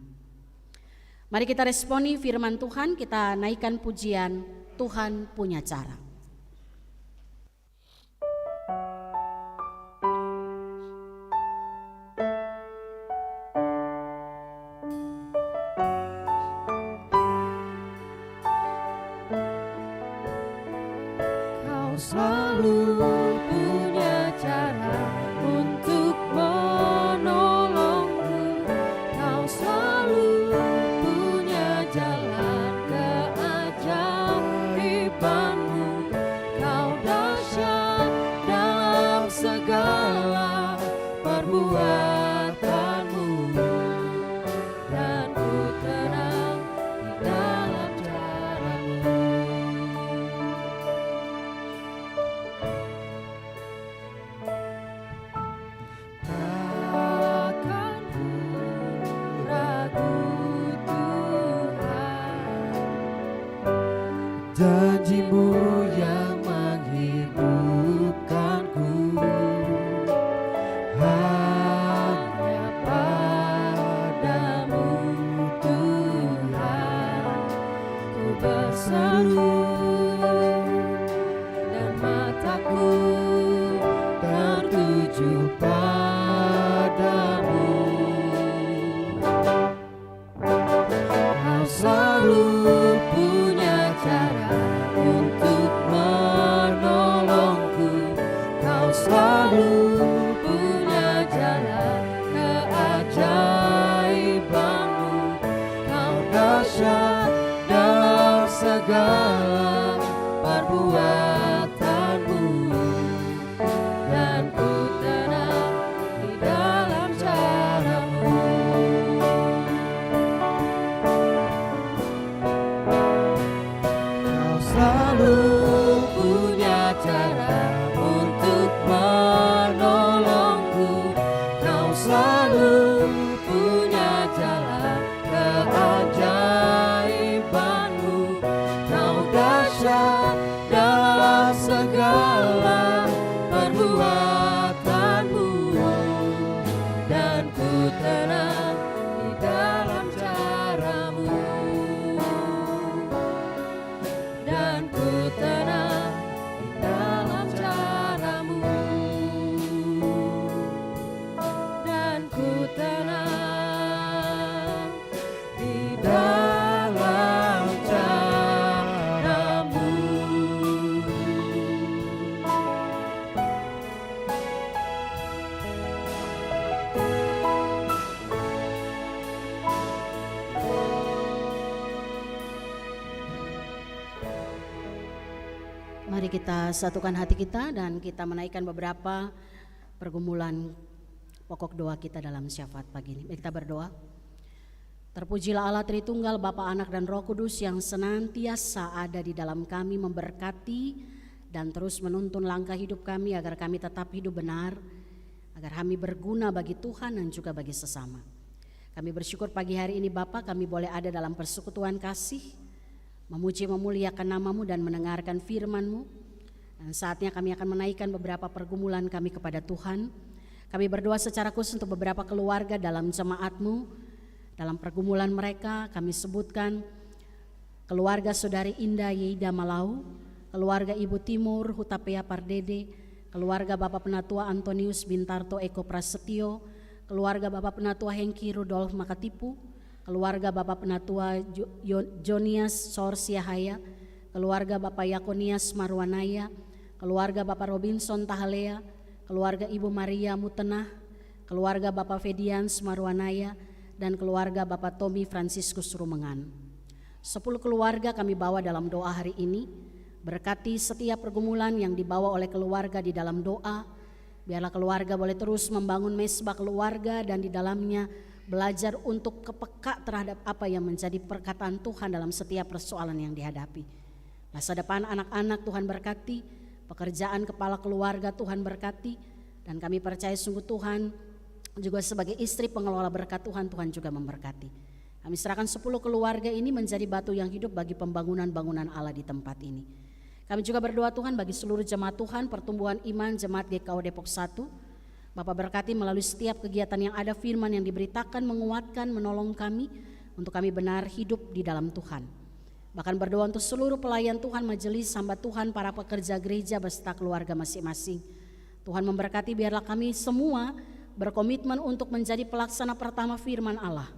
Mari kita responi firman Tuhan, kita naikkan pujian Tuhan punya cara. Kau selalu punya cara untuk menolongku. Kau selalu punya jalan keajaibanmu. Kau dahsyat dalam segala perbuatanmu, dan ku tenang di dalam caramu. Takkan ku ragu Tuhan, janjimu yang menghidupkanku. Hanya padamu Tuhan ku berseru, dan mataku tertuju padamu. Kau selalu punya cara untuk menolongku. Kau selalu punya jalan keajaibanmu. Kau dahsyat dalam segala perbuatanmu, dan ku tenang di dalam caramu. Kau selalu punya cara untuk menolongku. Kau selalu punya jalan keajaibanmu. Kau dahsyat dalam segala perbuatanmu, dan ku tenang di dalam caramu, dan ku tenang di dalam caramu, dan ku tenang di dalam caramu. Mari kita satukan hati kita dan kita menaikkan beberapa pergumulan pokok doa kita dalam syafaat pagi ini. Mari kita berdoa. Terpujilah Allah Tritunggal, Bapa, Anak, dan Roh Kudus yang senantiasa ada di dalam kami, memberkati dan terus menuntun langkah hidup kami agar kami tetap hidup benar, agar kami berguna bagi Tuhan dan juga bagi sesama. Kami bersyukur pagi hari ini Bapa, kami boleh ada dalam persekutuan kasih, memuji memuliakan nama-Mu dan mendengarkan firman-Mu. Dan saatnya kami akan menaikkan beberapa pergumulan kami kepada Tuhan. Kami berdoa secara khusus untuk beberapa keluarga dalam jemaat-Mu. Dalam pergumulan mereka kami sebutkan keluarga Saudari Indah Yeida Malau, keluarga Ibu Timur Hutapea Pardede, keluarga Bapak Penatua Antonius Bintarto Eko Prasetyo, keluarga Bapak Penatua Hengki Rudolf Makatipu, keluarga Bapak Penatua Jonias Sorsiahaya, keluarga Bapak Yakonias Marwanaya, keluarga Bapak Robinson Tahalea, keluarga Ibu Maria Mutenah, keluarga Bapak Fedians Marwanaya, dan keluarga Bapak Tommy Franciscus Rumengan. 10 keluarga kami bawa dalam doa hari ini. Berkati setiap pergumulan yang dibawa oleh keluarga di dalam doa. Biarlah keluarga boleh terus membangun mesbah keluarga dan di dalamnya belajar untuk kepeka terhadap apa yang menjadi perkataan Tuhan dalam setiap persoalan yang dihadapi. Masa depan anak-anak Tuhan berkati, pekerjaan kepala keluarga Tuhan berkati, dan kami percaya sungguh Tuhan juga sebagai istri pengelola berkat Tuhan, Tuhan juga memberkati. Kami serahkan 10 keluarga ini menjadi batu yang hidup bagi pembangunan bangunan Allah di tempat ini. Kami juga berdoa Tuhan bagi seluruh jemaat Tuhan, pertumbuhan iman jemaat GKO Depok 1. Bapak berkati melalui setiap kegiatan yang ada firman yang diberitakan, menguatkan, menolong kami untuk kami benar hidup di dalam Tuhan. Bahkan berdoa untuk seluruh pelayan Tuhan, majelis, hamba Tuhan, para pekerja gereja beserta keluarga masing-masing. Tuhan memberkati, biarlah kami semua berkomitmen untuk menjadi pelaksana pertama firman Allah,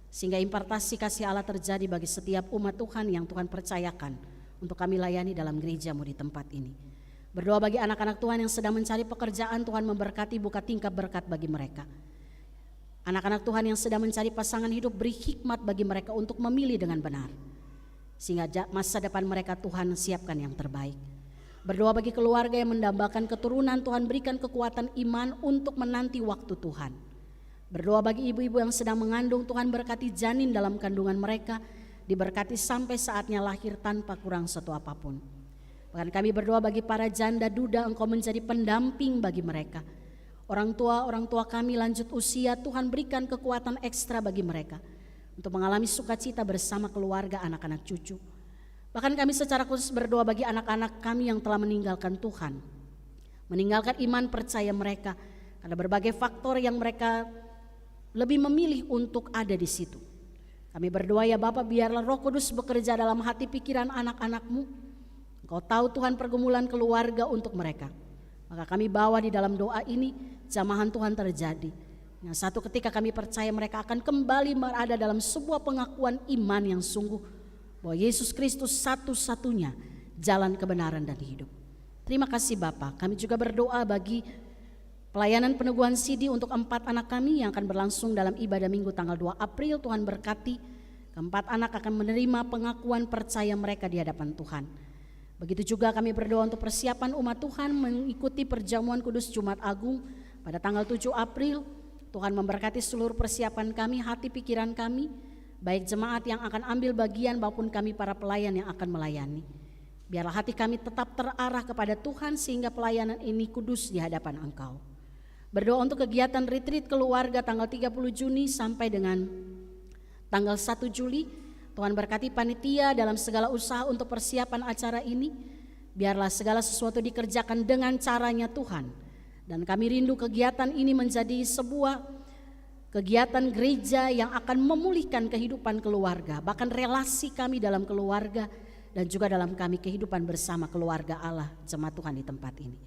sehingga impartasi kasih Allah terjadi bagi setiap umat Tuhan yang Tuhan percayakan untuk kami layani dalam gereja-Mu di tempat ini. Berdoa bagi anak-anak Tuhan yang sedang mencari pekerjaan, Tuhan memberkati, buka tingkap berkat bagi mereka. Anak-anak Tuhan yang sedang mencari pasangan hidup, beri hikmat bagi mereka untuk memilih dengan benar, sehingga masa depan mereka Tuhan siapkan yang terbaik. Berdoa bagi keluarga yang mendambakan keturunan, Tuhan berikan kekuatan iman untuk menanti waktu Tuhan. Berdoa bagi ibu-ibu yang sedang mengandung, Tuhan berkati janin dalam kandungan mereka, diberkati sampai saatnya lahir tanpa kurang satu apapun. Bahkan kami berdoa bagi para janda duda, Engkau menjadi pendamping bagi mereka. Orang tua kami lanjut usia, Tuhan berikan kekuatan ekstra bagi mereka untuk mengalami sukacita bersama keluarga, anak-anak cucu. Bahkan kami secara khusus berdoa bagi anak-anak kami yang telah meninggalkan Tuhan, meninggalkan iman percaya mereka karena berbagai faktor yang mereka lebih memilih untuk ada di situ. Kami berdoa ya Bapa, biarlah Roh Kudus bekerja dalam hati pikiran anak-anak-Mu. Engkau tahu Tuhan pergumulan keluarga untuk mereka. Maka kami bawa di dalam doa ini jamahan Tuhan terjadi. Yang satu ketika kami percaya mereka akan kembali berada dalam sebuah pengakuan iman yang sungguh bahwa Yesus Kristus satu-satunya jalan kebenaran dan hidup. Terima kasih Bapa. Kami juga berdoa bagi pelayanan peneguhan CD untuk 4 anak kami yang akan berlangsung dalam ibadah Minggu tanggal 2 April. Tuhan berkati, keempat anak akan menerima pengakuan percaya mereka di hadapan Tuhan. Begitu juga kami berdoa untuk persiapan umat Tuhan mengikuti perjamuan kudus Jumat Agung pada tanggal 7 April. Tuhan memberkati seluruh persiapan kami, hati pikiran kami, baik jemaat yang akan ambil bagian maupun kami para pelayan yang akan melayani. Biarlah hati kami tetap terarah kepada Tuhan sehingga pelayanan ini kudus di hadapan Engkau. Berdoa untuk kegiatan retreat keluarga tanggal 30 Juni sampai dengan tanggal 1 Juli. Tuhan berkati panitia dalam segala usaha untuk persiapan acara ini. Biarlah segala sesuatu dikerjakan dengan caranya Tuhan. Dan kami rindu kegiatan ini menjadi sebuah kegiatan gereja yang akan memulihkan kehidupan keluarga, bahkan relasi kami dalam keluarga dan juga dalam kami kehidupan bersama keluarga Allah, jemaat Tuhan di tempat ini.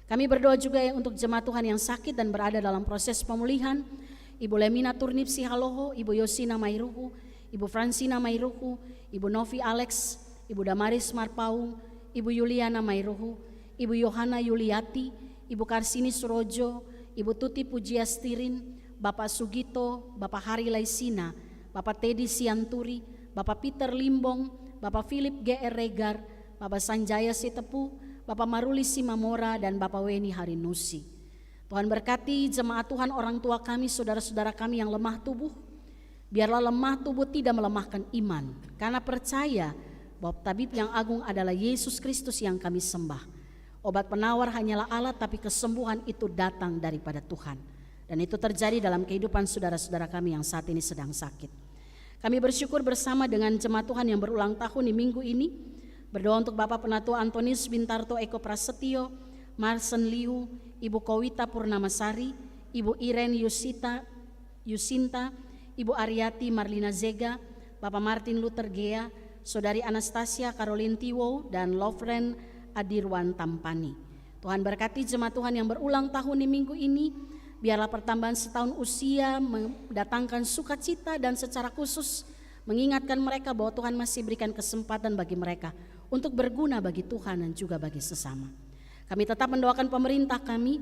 Kami berdoa juga untuk jemaat Tuhan yang sakit dan berada dalam proses pemulihan. Ibu Lemina Turnip Sihaloho, Ibu Yosina Mairuhu, Ibu Fransina Mairuhu, Ibu Novi Alex, Ibu Damaris Marpaung, Ibu Yuliana Mairuhu, Ibu Yohana Yuliati, Ibu Karsini Surojo, Ibu Tuti Pujiastirin, Bapak Sugito, Bapak Hari Laisina, Bapak Teddy Sianturi, Bapak Peter Limbong, Bapak Philip G.R. Regar, Bapak Sanjaya Sitepu, Bapak Maruli Simamora, dan Bapak Weni Harinusi. Tuhan berkati jemaat Tuhan, orang tua kami, saudara-saudara kami yang lemah tubuh. Biarlah lemah tubuh tidak melemahkan iman, karena percaya bahwa tabib yang agung adalah Yesus Kristus yang kami sembah. Obat penawar hanyalah alat, tapi kesembuhan itu datang daripada Tuhan. Dan itu terjadi dalam kehidupan saudara-saudara kami yang saat ini sedang sakit. Kami bersyukur bersama dengan jemaat Tuhan yang berulang tahun di minggu ini. Berdoa untuk Bapak Penatua Antonius Bintarto Eko Prasetyo, Marsen Liu, Ibu Kowita Purnamasari, Ibu Iren Yusinta, Ibu Aryati Marlina Zega, Bapak Martin Luther Gea, Saudari Anastasia Caroline Tiwo, dan Lovren Adirwan Tampani. Tuhan berkati jemaat Tuhan yang berulang tahun di minggu ini. Biarlah pertambahan setahun usia mendatangkan sukacita dan secara khusus mengingatkan mereka bahwa Tuhan masih berikan kesempatan bagi mereka untuk berguna bagi Tuhan dan juga bagi sesama. Kami tetap mendoakan pemerintah kami,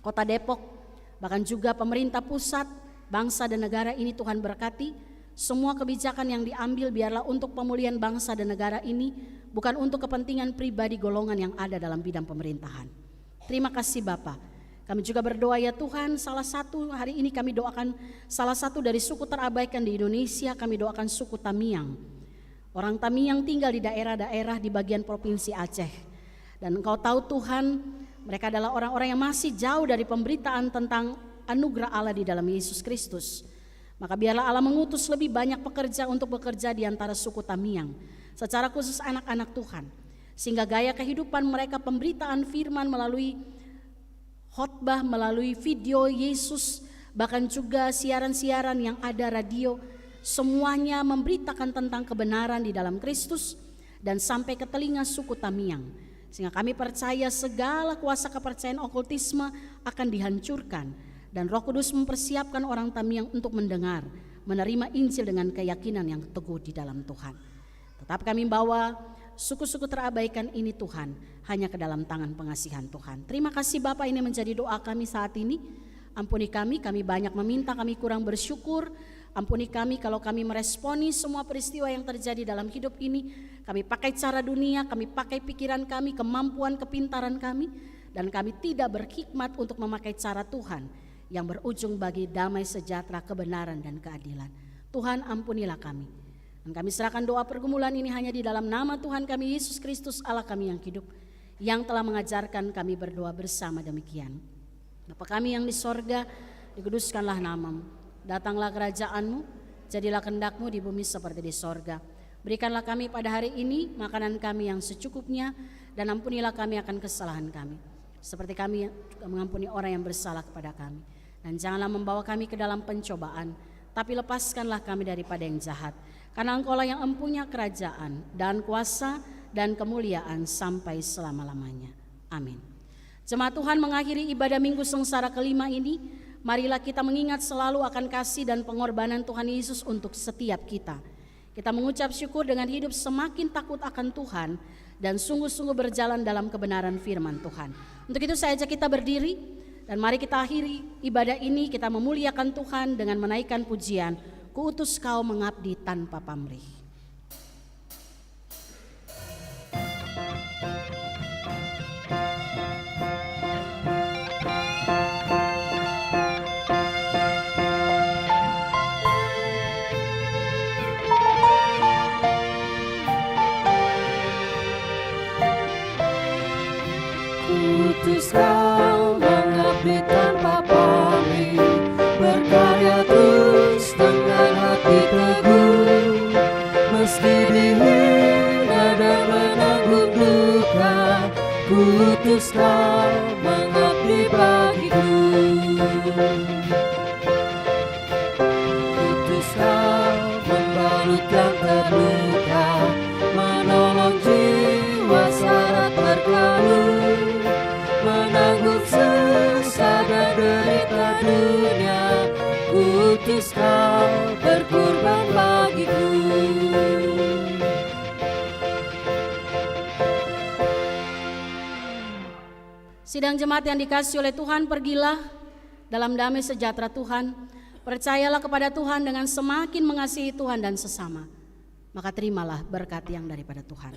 Kota Depok, bahkan juga pemerintah pusat, bangsa dan negara ini Tuhan berkati. Semua kebijakan yang diambil biarlah untuk pemulihan bangsa dan negara ini, bukan untuk kepentingan pribadi golongan yang ada dalam bidang pemerintahan. Terima kasih Bapak. Kami juga berdoa ya Tuhan, hari ini kami doakan salah satu dari suku terabaikan di Indonesia, kami doakan suku Tamiang. Orang Tamiang tinggal di daerah-daerah di bagian provinsi Aceh. Dan Engkau tahu Tuhan, mereka adalah orang-orang yang masih jauh dari pemberitaan tentang anugerah Allah di dalam Yesus Kristus. Maka biarlah Allah mengutus lebih banyak pekerja untuk bekerja di antara suku Tamiang, secara khusus anak-anak Tuhan. Sehingga gaya kehidupan mereka, pemberitaan firman melalui khotbah, melalui video Yesus, bahkan juga siaran-siaran yang ada, radio, semuanya memberitakan tentang kebenaran di dalam Kristus dan sampai ke telinga suku Tamiang. Sehingga kami percaya segala kuasa kepercayaan okultisme akan dihancurkan dan Roh Kudus mempersiapkan orang Tamiang untuk mendengar, menerima Injil dengan keyakinan yang teguh di dalam Tuhan. Tetap kami bawa suku-suku terabaikan ini Tuhan hanya ke dalam tangan pengasihan Tuhan. Terima kasih Bapak, ini menjadi doa kami saat ini. Ampuni kami banyak meminta, kami kurang bersyukur. Ampuni kami kalau kami meresponi semua peristiwa yang terjadi dalam hidup ini. Kami pakai cara dunia, kami pakai pikiran kami, kemampuan, kepintaran kami. Dan kami tidak berhikmat untuk memakai cara Tuhan yang berujung bagi damai sejahtera, kebenaran dan keadilan. Tuhan ampunilah kami. Dan kami serahkan doa pergumulan ini hanya di dalam nama Tuhan kami Yesus Kristus Allah kami yang hidup, yang telah mengajarkan kami berdoa bersama demikian. Bapa kami yang di sorga, dikuduskanlah namamu, datanglah kerajaan-Mu, jadilah kehendak-Mu di bumi seperti di sorga. Berikanlah kami pada hari ini makanan kami yang secukupnya, dan ampunilah kami akan kesalahan kami, seperti kami juga mengampuni orang yang bersalah kepada kami. Dan janganlah membawa kami ke dalam pencobaan, tapi lepaskanlah kami daripada yang jahat. Karena Engkau lah yang empunya kerajaan dan kuasa dan kemuliaan sampai selama-lamanya. Amin. Jemaat Tuhan, mengakhiri ibadah Minggu Sengsara kelima ini, marilah kita mengingat selalu akan kasih dan pengorbanan Tuhan Yesus untuk setiap kita. Kita mengucap syukur dengan hidup semakin takut akan Tuhan dan sungguh-sungguh berjalan dalam kebenaran firman Tuhan. Untuk itu saya ajak kita berdiri dan mari kita akhiri ibadah ini, kita memuliakan Tuhan dengan menaikkan pujian, Kuutus Kau mengabdi tanpa pamrih. Kuutus Kau mengabdi tanpa pamrih, berkarya terus dengan hati teguh, meski dihina dan menanggung duka. Kuutus Kau mengabdi bagiku. Kuutus Kau membalut yang terluka, menolong jiwa syarat berkeluh, menanggung susah dan derita dunia. Kuutus Kau berkorban bagiku. Sidang jemaat yang dikasihi oleh Tuhan, pergilah dalam damai sejahtera Tuhan. Percayalah kepada Tuhan dengan semakin mengasihi Tuhan dan sesama, maka terimalah berkat yang daripada Tuhan.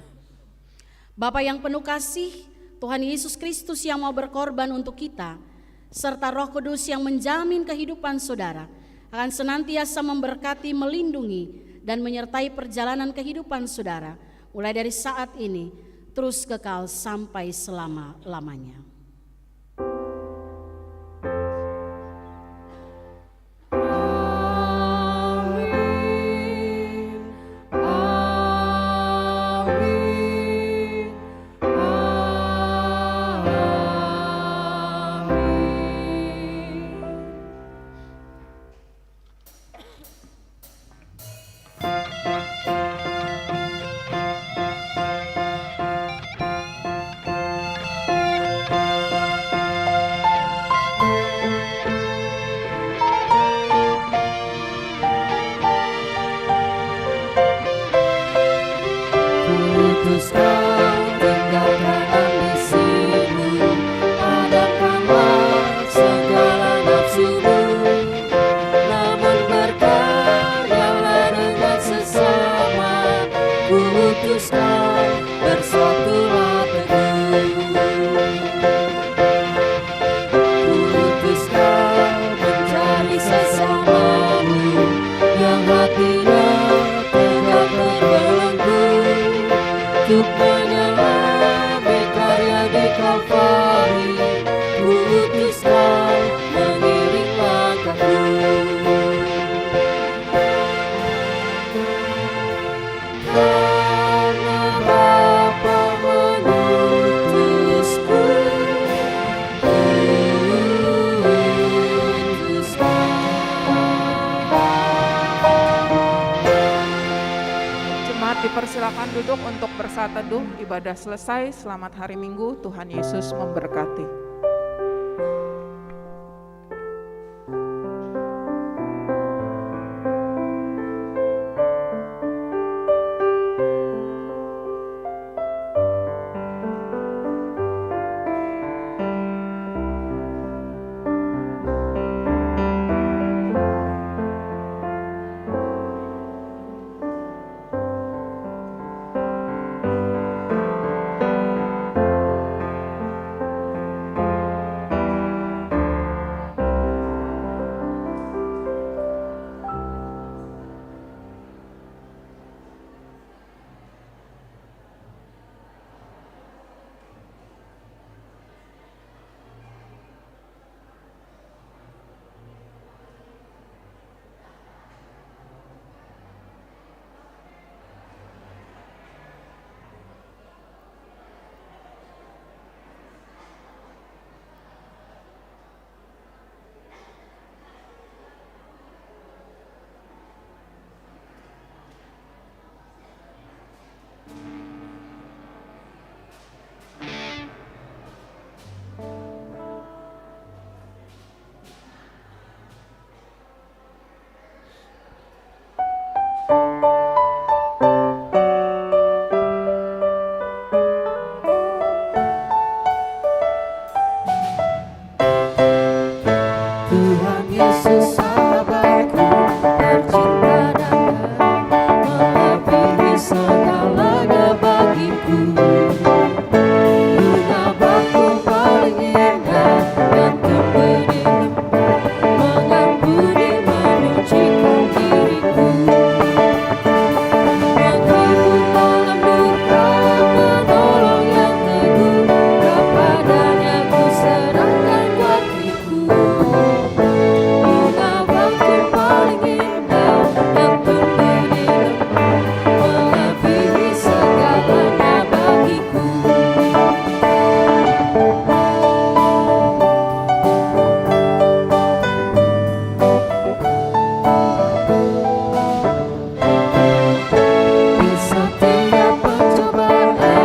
Bapa yang penuh kasih, Tuhan Yesus Kristus yang mau berkorban untuk kita, serta Roh Kudus yang menjamin kehidupan saudara, akan senantiasa memberkati, melindungi, dan menyertai perjalanan kehidupan saudara, mulai dari saat ini, terus kekal sampai selama-lamanya. Putuskan tinggalkan ambisimu, padamkanlah segala nafsumu, namun berkaryalah dengan sesama. Putuskan bersatulah teguh. Putuskan mencari sesamamu yang hatinya tegak terbelenggu untuk menyelami karya di Kalvari. Putuskan mengiring langkahku. Karena Bapa mengutusku, Jemaat dipersilakan duduk untuk bersaat teduh. Ibadah selesai. Selamat hari Minggu. Tuhan Yesus memberkati.